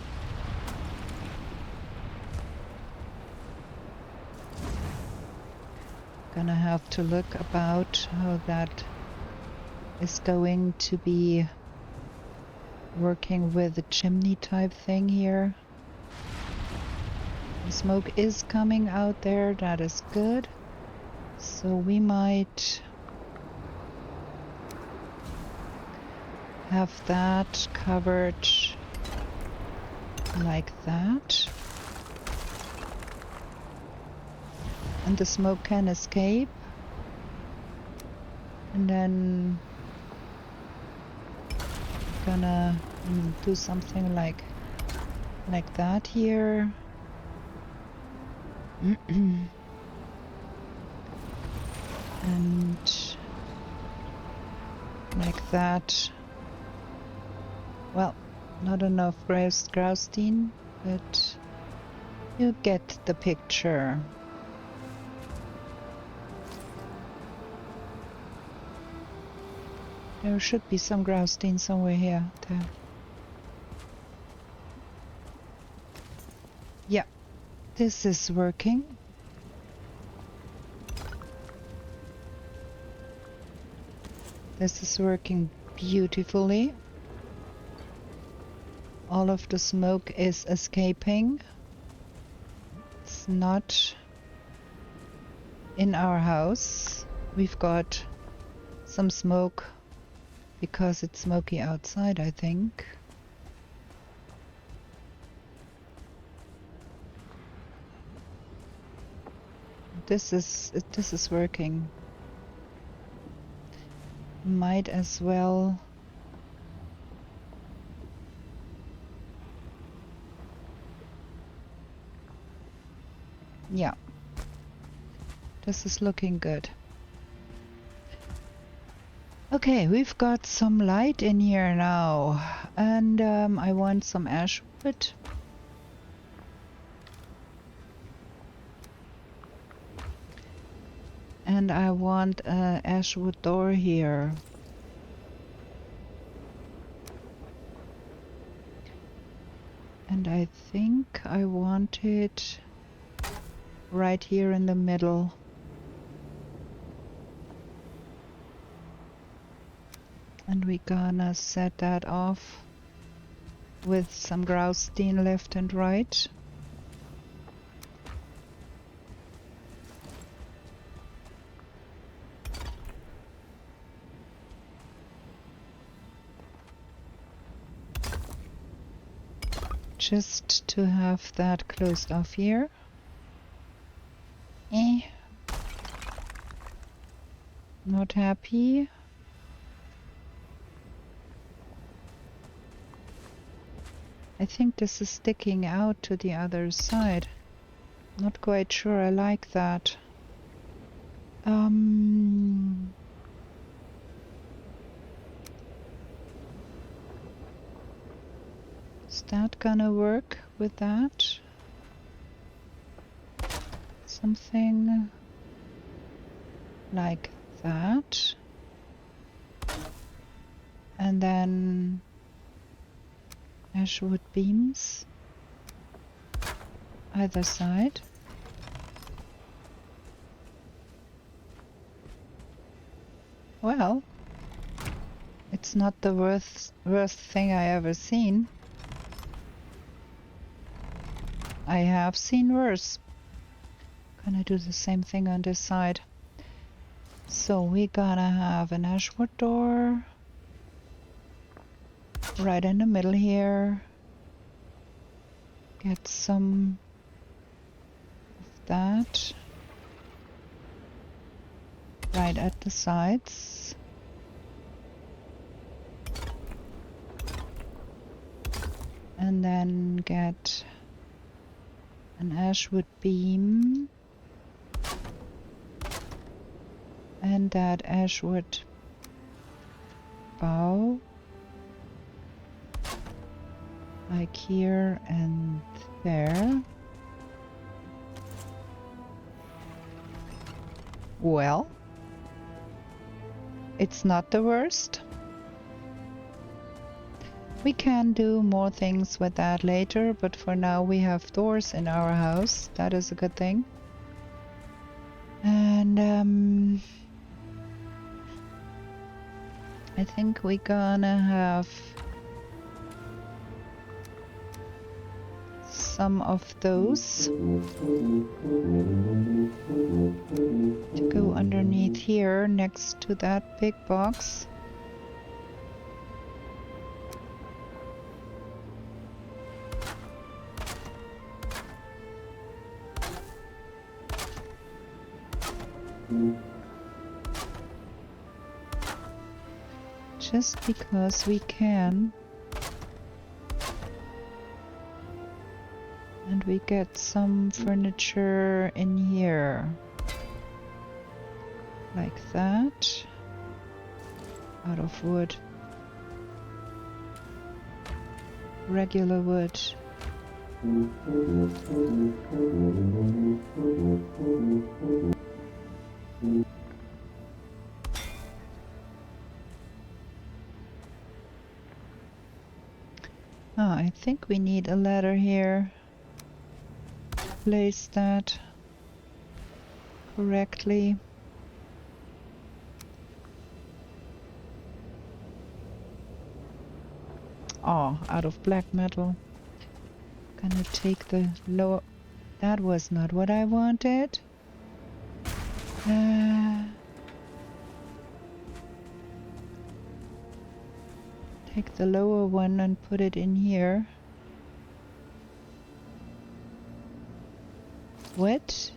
Gonna have to look about how that is going to be working with the chimney type thing here. The smoke is coming out there, that is good. So we might have that covered like that. And the smoke can escape. And then gonna do something like that here. And like that. Well, not enough Graustein, but you get the picture. There should be some Graustein somewhere here. There. Yeah, this is working. This is working beautifully. All of the smoke is escaping. It's not in our house. We've got some smoke because it's smoky outside, I think. This is working. Might as well yeah, this is looking good. Okay, we've got some light in here now, and I want some ash wood. And I want an ash wood door here. And I think I want it right here in the middle. And we're gonna set that off with some graustein left and right. Just to have that closed off here. Not happy. I think this is sticking out to the other side. Not quite sure I like that. Is that gonna work with that? Something like that. And then ashwood beams either side. Well, it's not the worst thing I ever seen. I have seen worse. Gonna do the same thing on this side. So we gotta have an ashwood door right in the middle here. Get some of that right at the sides. And then get an ashwood beam and that ashwood bow like here and there. Well, it's not the worst. We can do more things with that later, but for now we have doors in our house. That is a good thing. And I think we're gonna have some of those to go underneath here next to that big box. Just because we can. And we get some furniture in here. Like that. Out of wood. Regular wood. Ah, I think we need a ladder here. Place that correctly. Oh, out of black metal. Gonna take the lower... That was not what I wanted. Take the lower one and put it in here. What?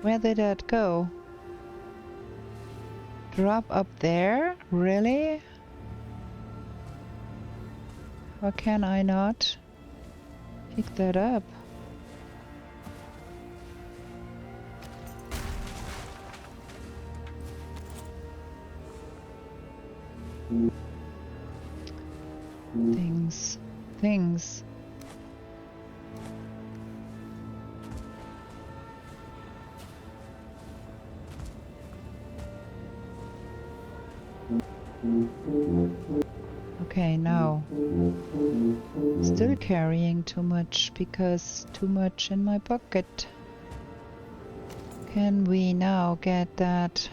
Where did that go? Drop up there? Really? How can I not pick that up? Things. Okay, now. Still carrying too much because too much in my pocket. Can we now get that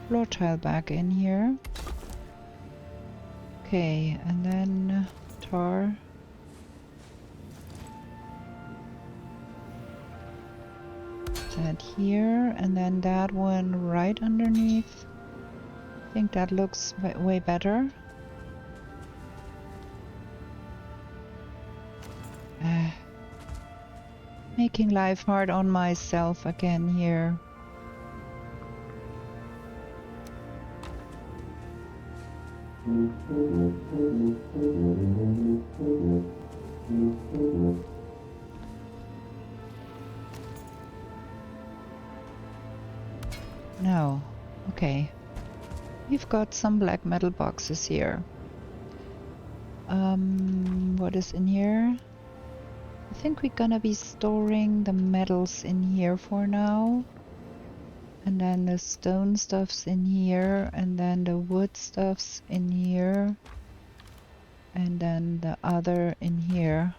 floor tile back in here? Okay, and then tar. That here, and then that one right underneath. I think that looks way better. Making life hard on myself again here. No. Okay. We've got some black metal boxes here. What is in here? I think we're gonna be storing the metals in here for now. And then the stone stuff's in here, and then the wood stuff's in here. And then the other in here.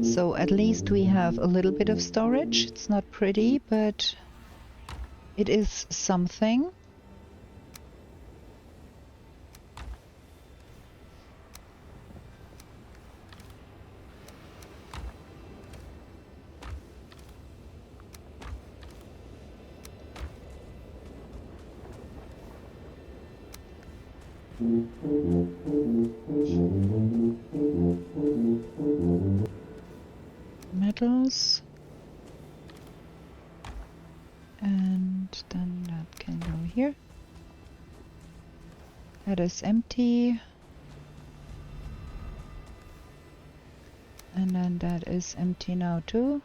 So at least we have a little bit of storage. It's not pretty, but it is something. Metals, and then that can go here. That is empty, and then that is empty now too.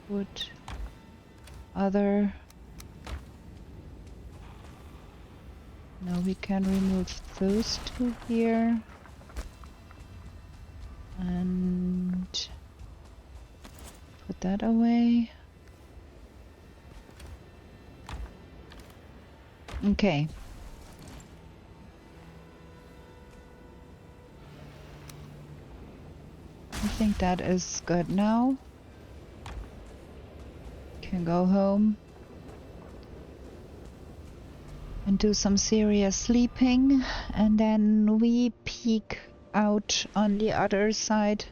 Wood, other. Now we can remove those two here. And put that away. Okay. I think that is good now. Can go home and do some serious sleeping, and then we peek out on the other side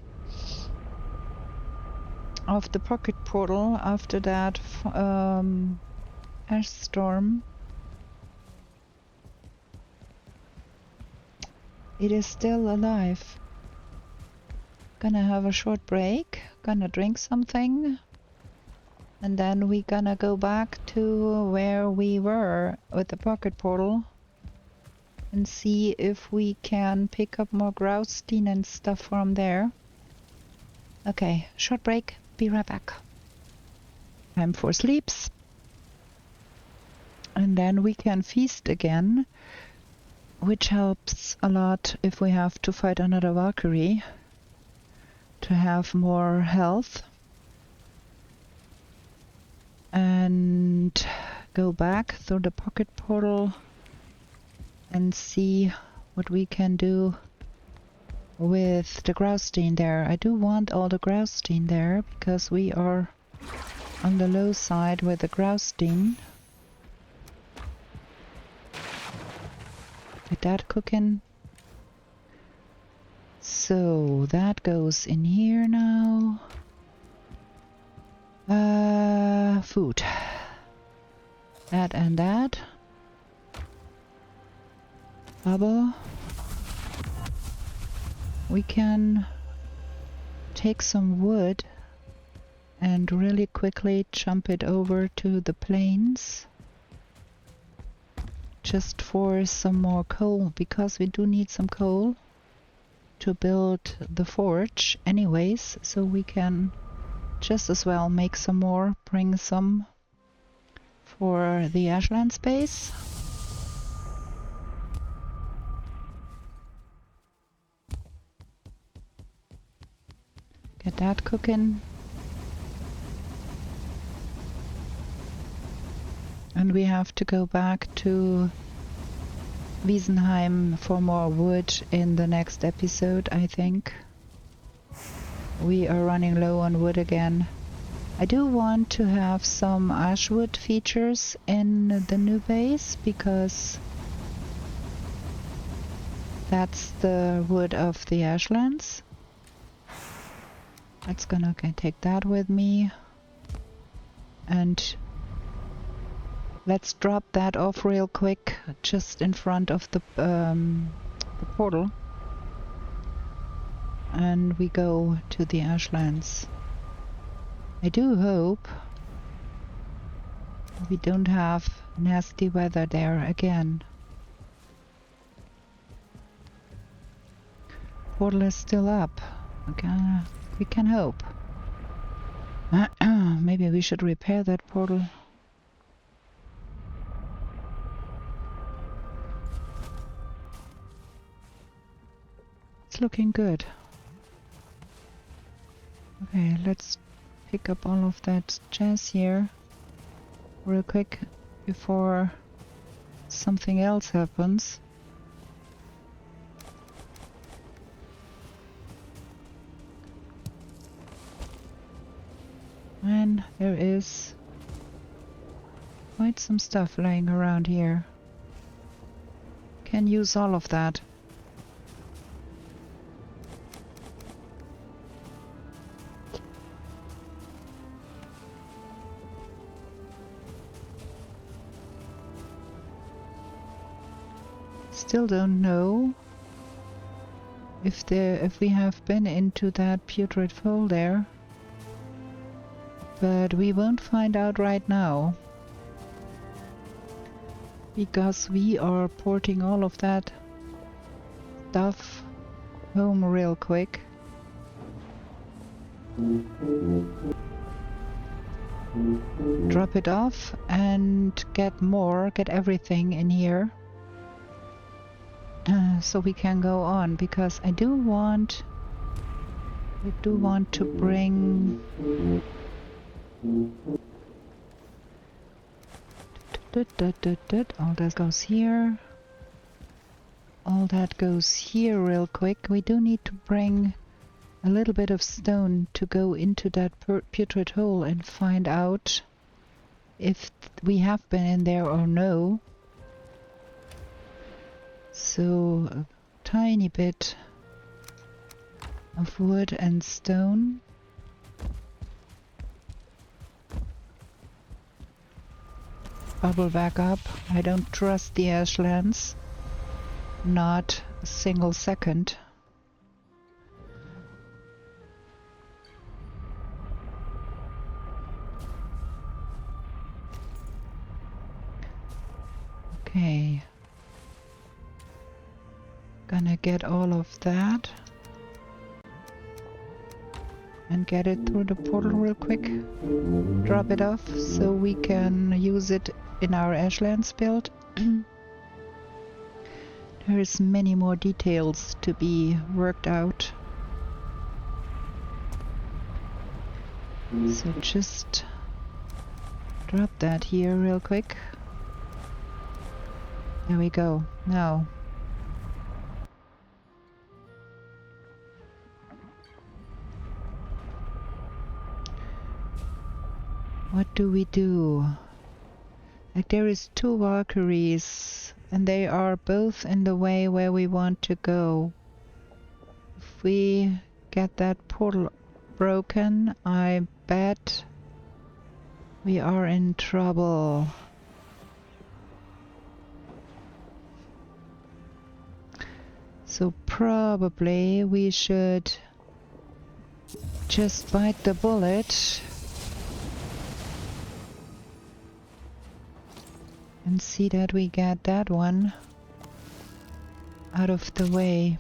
of the pocket portal after that ash storm. It is still alive. Gonna have a short break, gonna drink something, and then we gonna go back to where we were with the pocket portal and see if we can pick up more graustein and stuff from there. Okay, short break, be right back. Time for sleeps. And then we can feast again, which helps a lot if we have to fight another Valkyrie, to have more health. And go back through the pocket portal and see what we can do with the graustein there. I do want all the graustein there because we are on the low side with the graustein. Get that cooking. So that goes in here now. Food. That and that. Bubble. We can take some wood and really quickly jump it over to the plains just for some more coal, because we do need some coal to build the forge anyways, so we can just as well make some more, bring some for the ashland space. Get that cooking. And we have to go back to Valheim for more wood in the next episode, I think. We are running low on wood again. I do want to have some ashwood features in the new base because that's the wood of the ashlands. That's gonna take that with me. And let's drop that off real quick just in front of the portal. And we go to the ashlands. I do hope we don't have nasty weather there again. Portal is still up. Okay, we can hope. Maybe we should repair that portal. It's looking good. Okay, let's pick up all of that jazz here real quick before something else happens. And there is quite some stuff lying around here. Can use all of that. Still don't know if we have been into that putrid hole there, but we won't find out right now because we are porting all of that stuff home real quick. Drop it off and get everything in here. So we can go on, because I do want to bring all that goes here. All that goes here real quick. We do need to bring a little bit of stone to go into that putrid hole and find out if we have been in there or no. So a tiny bit of wood and stone. Bubble back up. I don't trust the ashlands. Not a single second. Okay. Gonna get all of that and get it through the portal real quick. Drop it off so we can use it in our ashlands build. There's many more details to be worked out. So just drop that here real quick. There we go. Now what do we do? Like, there is 2 Valkyries and they are both in the way where we want to go. If we get that portal broken, I bet we are in trouble. So probably we should just bite the bullet and see that we get that one out of the way.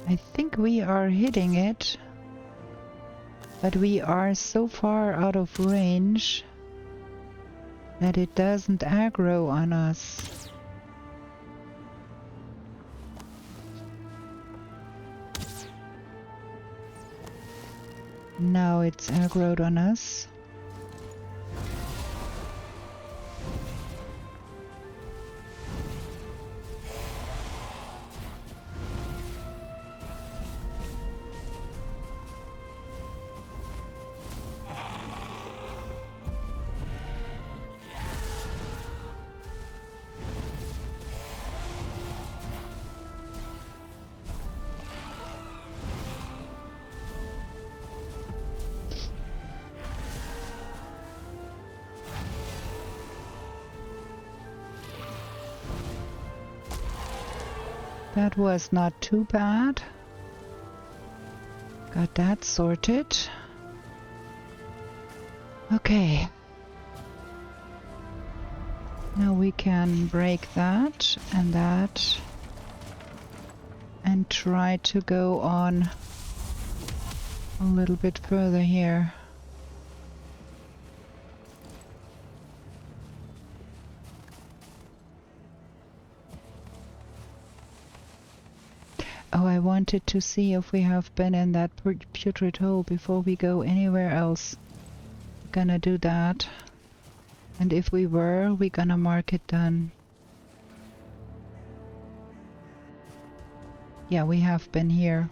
I think we are hitting it, but we are so far out of range that it doesn't aggro on us. Now it's aggroed on us. That was not too bad. Got that sorted. Okay. Now we can break that and try to go on a little bit further here. Oh, I wanted to see if we have been in that putrid hole before we go anywhere else. Gonna do that. And if we were, we're gonna mark it done. Yeah, we have been here.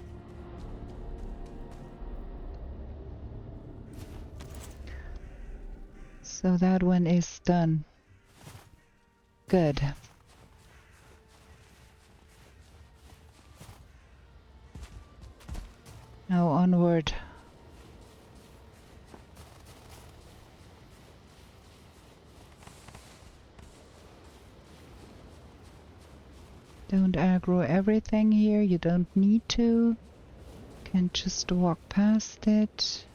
So that one is done. Good. Now onward. Don't aggro everything here, you don't need to. Can just walk past it.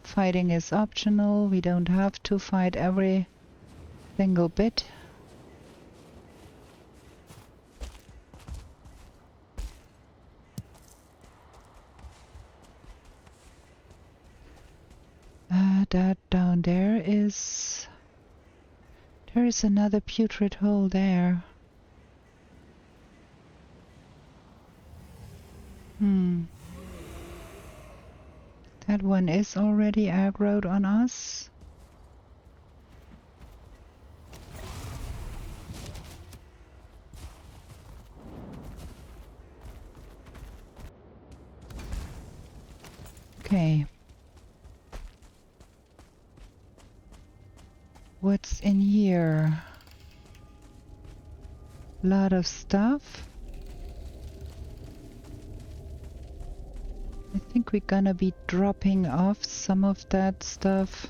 Fighting is optional, we don't have to fight every single bit. That down there is... There is another putrid hole there. That one is already aggroed on us. Okay. What's in here? Lot of stuff. I think we're gonna be dropping off some of that stuff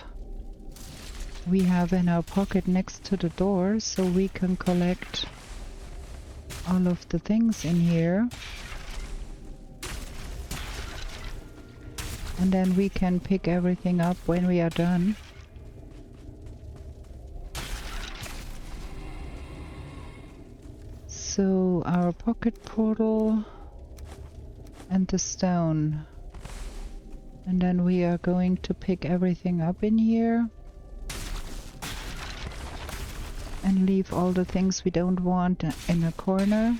we have in our pocket next to the door, so we can collect all of the things in here. And then we can pick everything up when we are done. So our pocket portal and the stone. And then we are going to pick everything up in here. And leave all the things we don't want in a corner.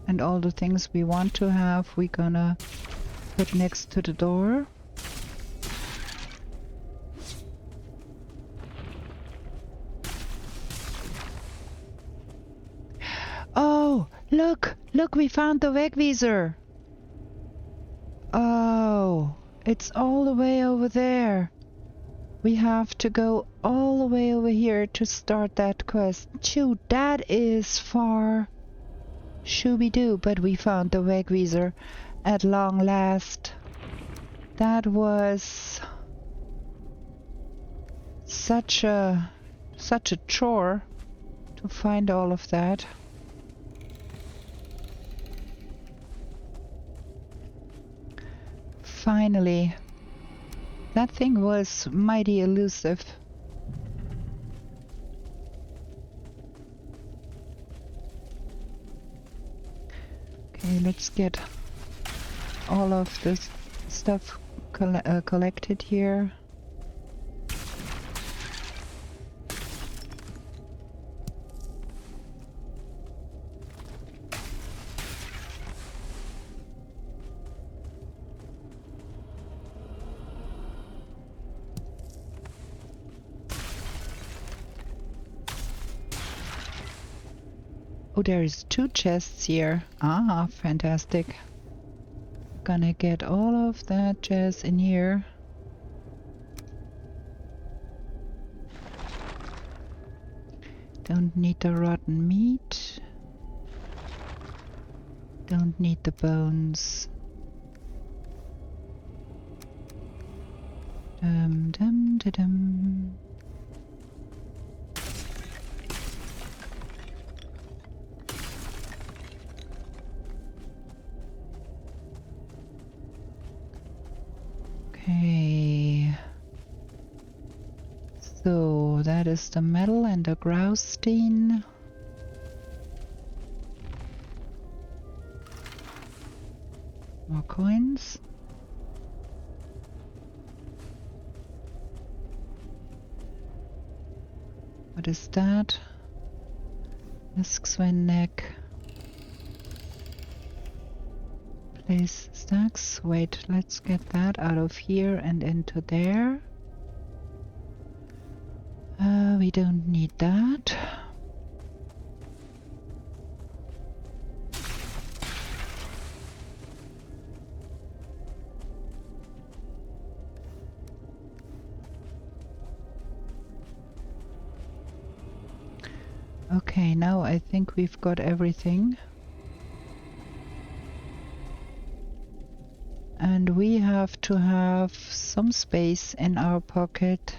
And all the things we want to have, we're gonna put next to the door. Oh, look! Look, we found the vegvisr! Oh, it's all the way over there. We have to go all the way over here to start that quest. Shoot, that is far. Shooby-doo, but we found the vegvisr at long last. That was such a chore to find all of that. Finally. That thing was mighty elusive. Okay, let's get all of this stuff collected here. Oh, there is 2 chests here. Ah, fantastic. Gonna get all of that jazz in here. Don't need the rotten meat. Don't need the bones. Dum dum da dum. Okay. So that is the metal and the graustein. More coins. What is that? Sven neck. Place stacks. Wait, let's get that out of here and into there. We don't need that. Okay, now I think we've got everything. And we have to have some space in our pocket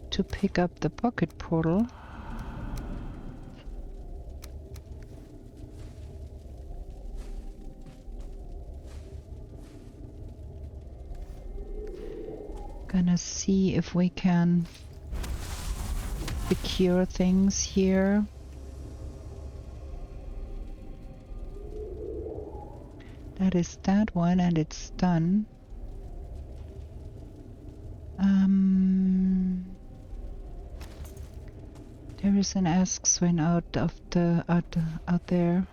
to pick up the pocket portal. Gonna see if we can secure things here. That is that one, and it's done. There is an ask swing out there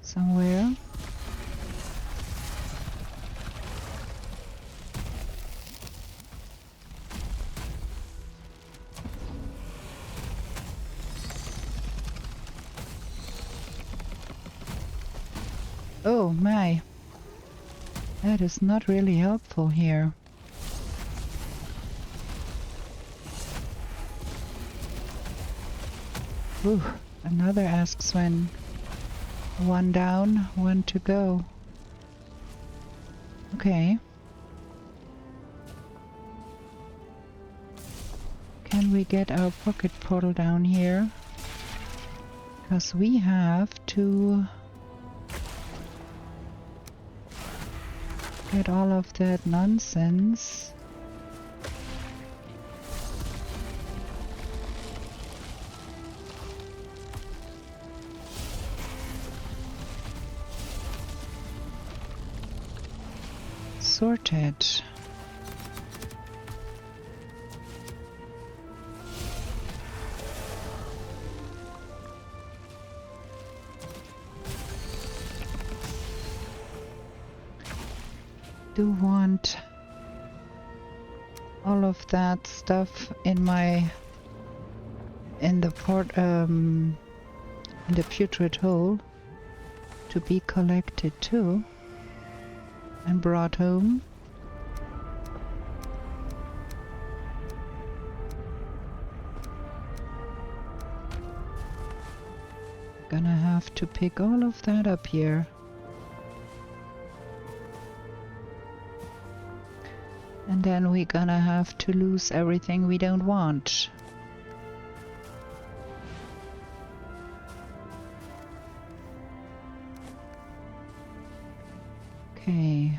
somewhere. Oh my, that is not really helpful here. Ooh, another ask swing. One down, one to go. Okay. Can we get our pocket portal down here? Because we have to get all of that nonsense. Sorted. Do want all of that stuff in the putrid hole to be collected too and brought home. Gonna have to pick all of that up here. And then we're gonna have to lose everything we don't want. Okay.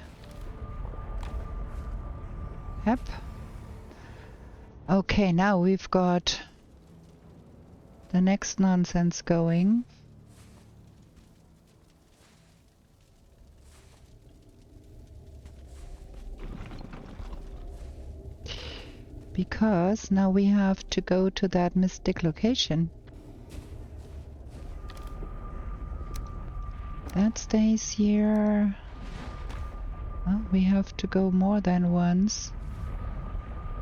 Yep. Okay, now we've got the next nonsense going. Because now we have to go to that mystic location. That stays here. Well, we have to go more than once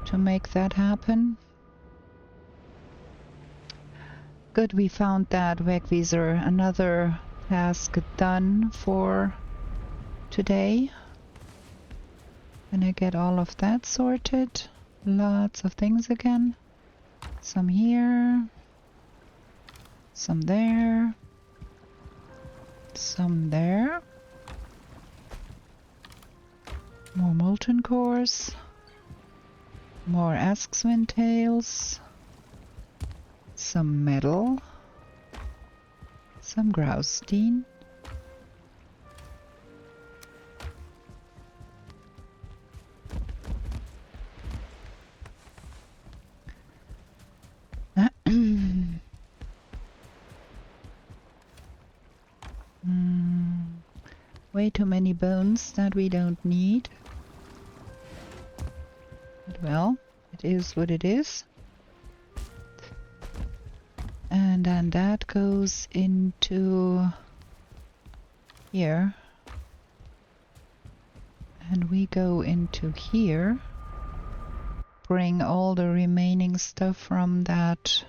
to make that happen. Good, we found that vegvisr. Another task done for today. Gonna get all of that sorted. Lots of things again. Some here. Some there. Some there. More molten cores. More askswin tails. Some metal. Some graustein. Way too many bones that we don't need. But well, it is what it is. And then that goes into here. And we go into here. Bring all the remaining stuff from that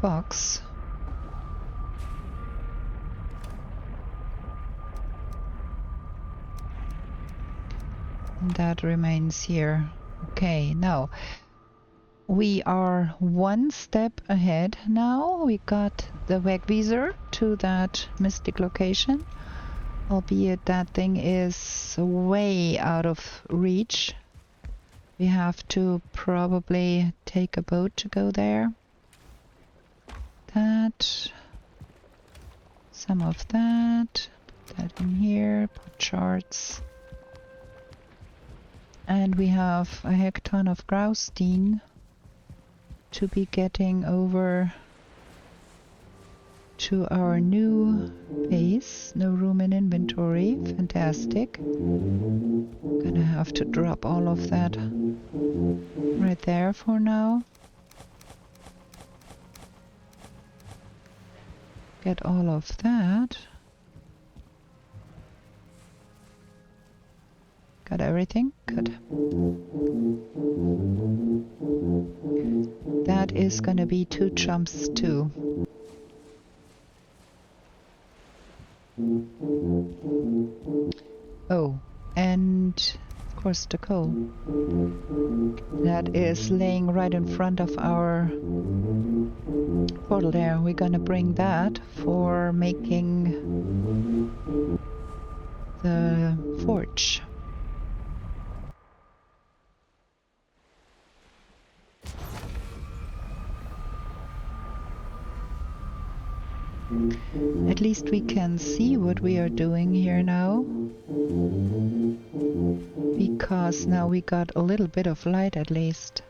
box. And that remains here. Okay, now we are one step ahead now. We got the vegvisr to that mystic location, albeit that thing is way out of reach. We have to probably take a boat to go there. That, some of that, put that in here, put charts. And we have a heck ton of graustein to be getting over to our new base. No room in inventory. Fantastic. Gonna have to drop all of that right there for now. Get all of that. Got everything? Good. That is gonna be 2 jumps too. Oh, and of course the coal. That is laying right in front of our portal there. We're gonna bring that for making the forge. At least we can see what we are doing here now. Because now we got a little bit of light at least.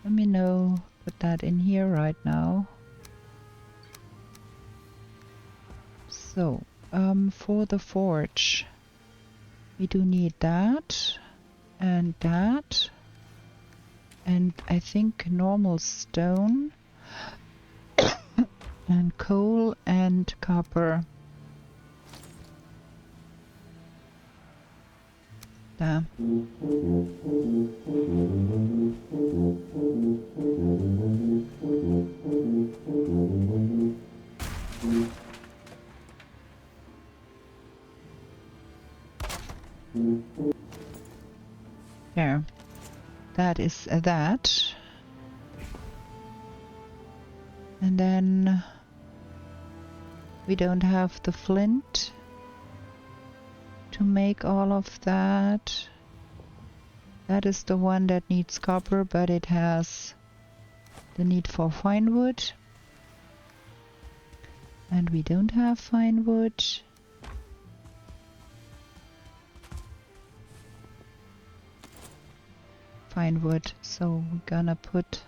Let me know, put that in here right now. So, for the forge, we do need that, and I think normal stone. And coal and copper. There. There. That is that. And then we don't have the flint to make all of that. That is the one that needs copper, but it has the need for fine wood. And we don't have fine wood. Fine wood, so we're gonna put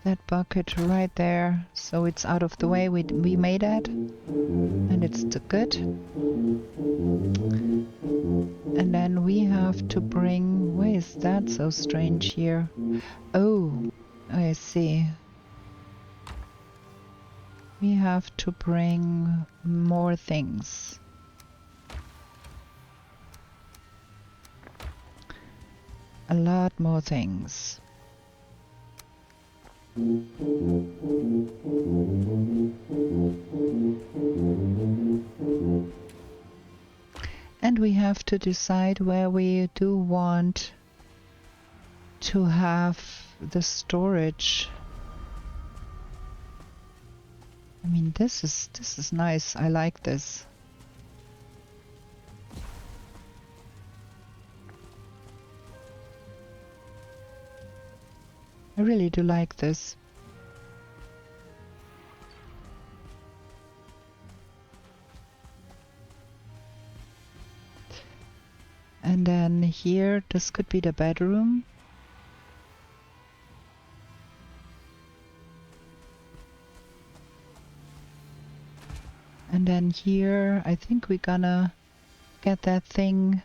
that bucket right there, so it's out of the way. We made that, and it's good. And then we have to bring... Why is that so strange here? Oh, I see. We have to bring more things. A lot more things. And we have to decide where we do want to have the storage. I mean, this is nice. I like this. I really do like this. And then here, this could be the bedroom. And then here, I think we're gonna get that thing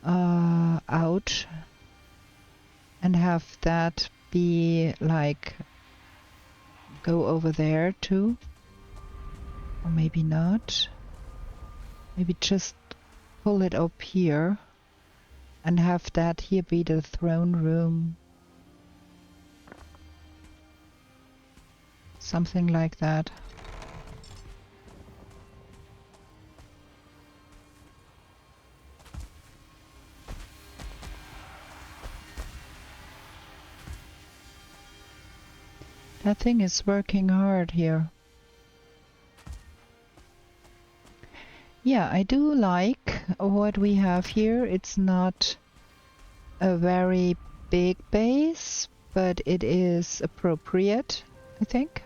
out and have that be like go over there too. Or maybe not. Maybe just pull it up here and have that here be the throne room. Something like that. That thing is working hard here. Yeah, I do like what we have here. It's not a very big base, but it is appropriate, I think.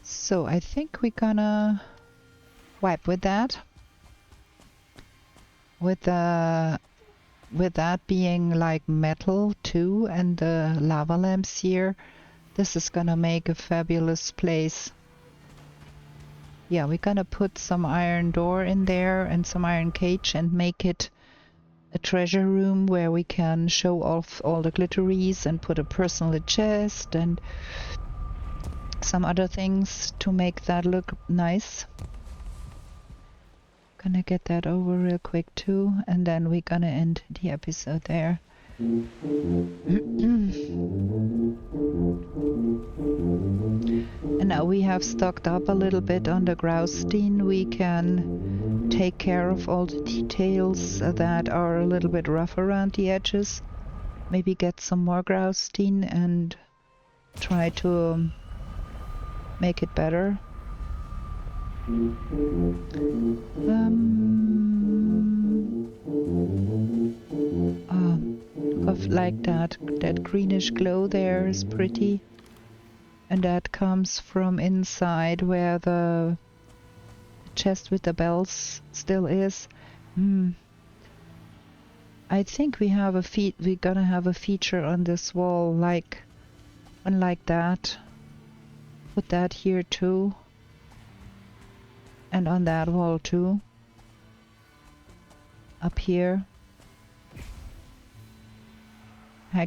So I think we're gonna wipe with that. With that being like metal too, and the lava lamps here, this is gonna make a fabulous place. Yeah, we're gonna put some iron door in there and some iron cage and make it a treasure room where we can show off all the glitteries and put a personal chest and some other things to make that look nice. Gonna get that over real quick too, and then we're gonna end the episode there. And now we have stocked up a little bit on the Graustein. We can take care of all the details that are a little bit rough around the edges. Maybe get some more Graustein and try to make it better. Of like that greenish glow there is pretty, and that comes from inside where the chest with the bells still is. I think we're gonna have a feature on this wall like one like that. Put that here too. And on that wall too. Up here.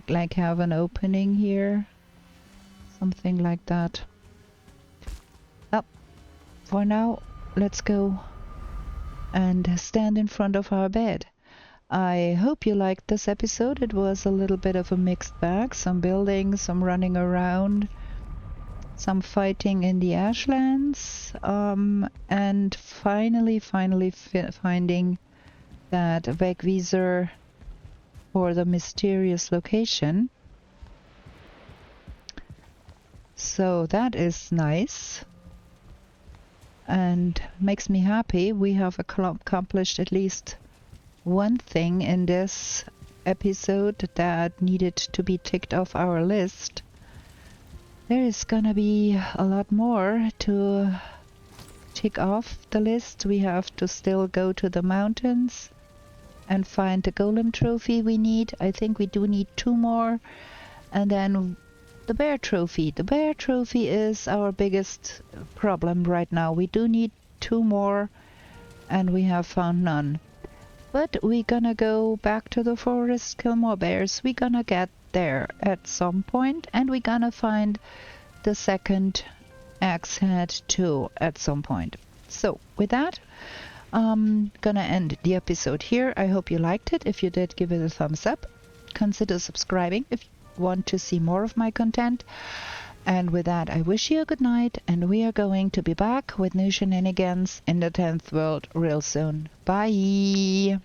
Like have an opening here. Something like that. Up. For now, let's go and stand in front of our bed. I hope you liked this episode. It was a little bit of a mixed bag. Some building, some running around, some fighting in the Ashlands, and finally finding that vegvisr for the mysterious location. So that is nice and makes me happy. We have accomplished at least one thing in this episode that needed to be ticked off our list. There is gonna be a lot more to tick off the list. We have to still go to the mountains and find the golem trophy we need. I think we do need 2 more. And then the bear trophy. The bear trophy is our biggest problem right now. We do need 2 more and we have found none. But we're gonna go back to the forest, kill more bears. We're gonna get there at some point, and we're gonna find the second axe head too at some point. So with that, I'm gonna end the episode here. I hope you liked it. If you did, give it a thumbs up. Consider subscribing if you want to see more of my content. And with that, I wish you a good night, and we are going to be back with new shenanigans in the 10th world real soon. Bye!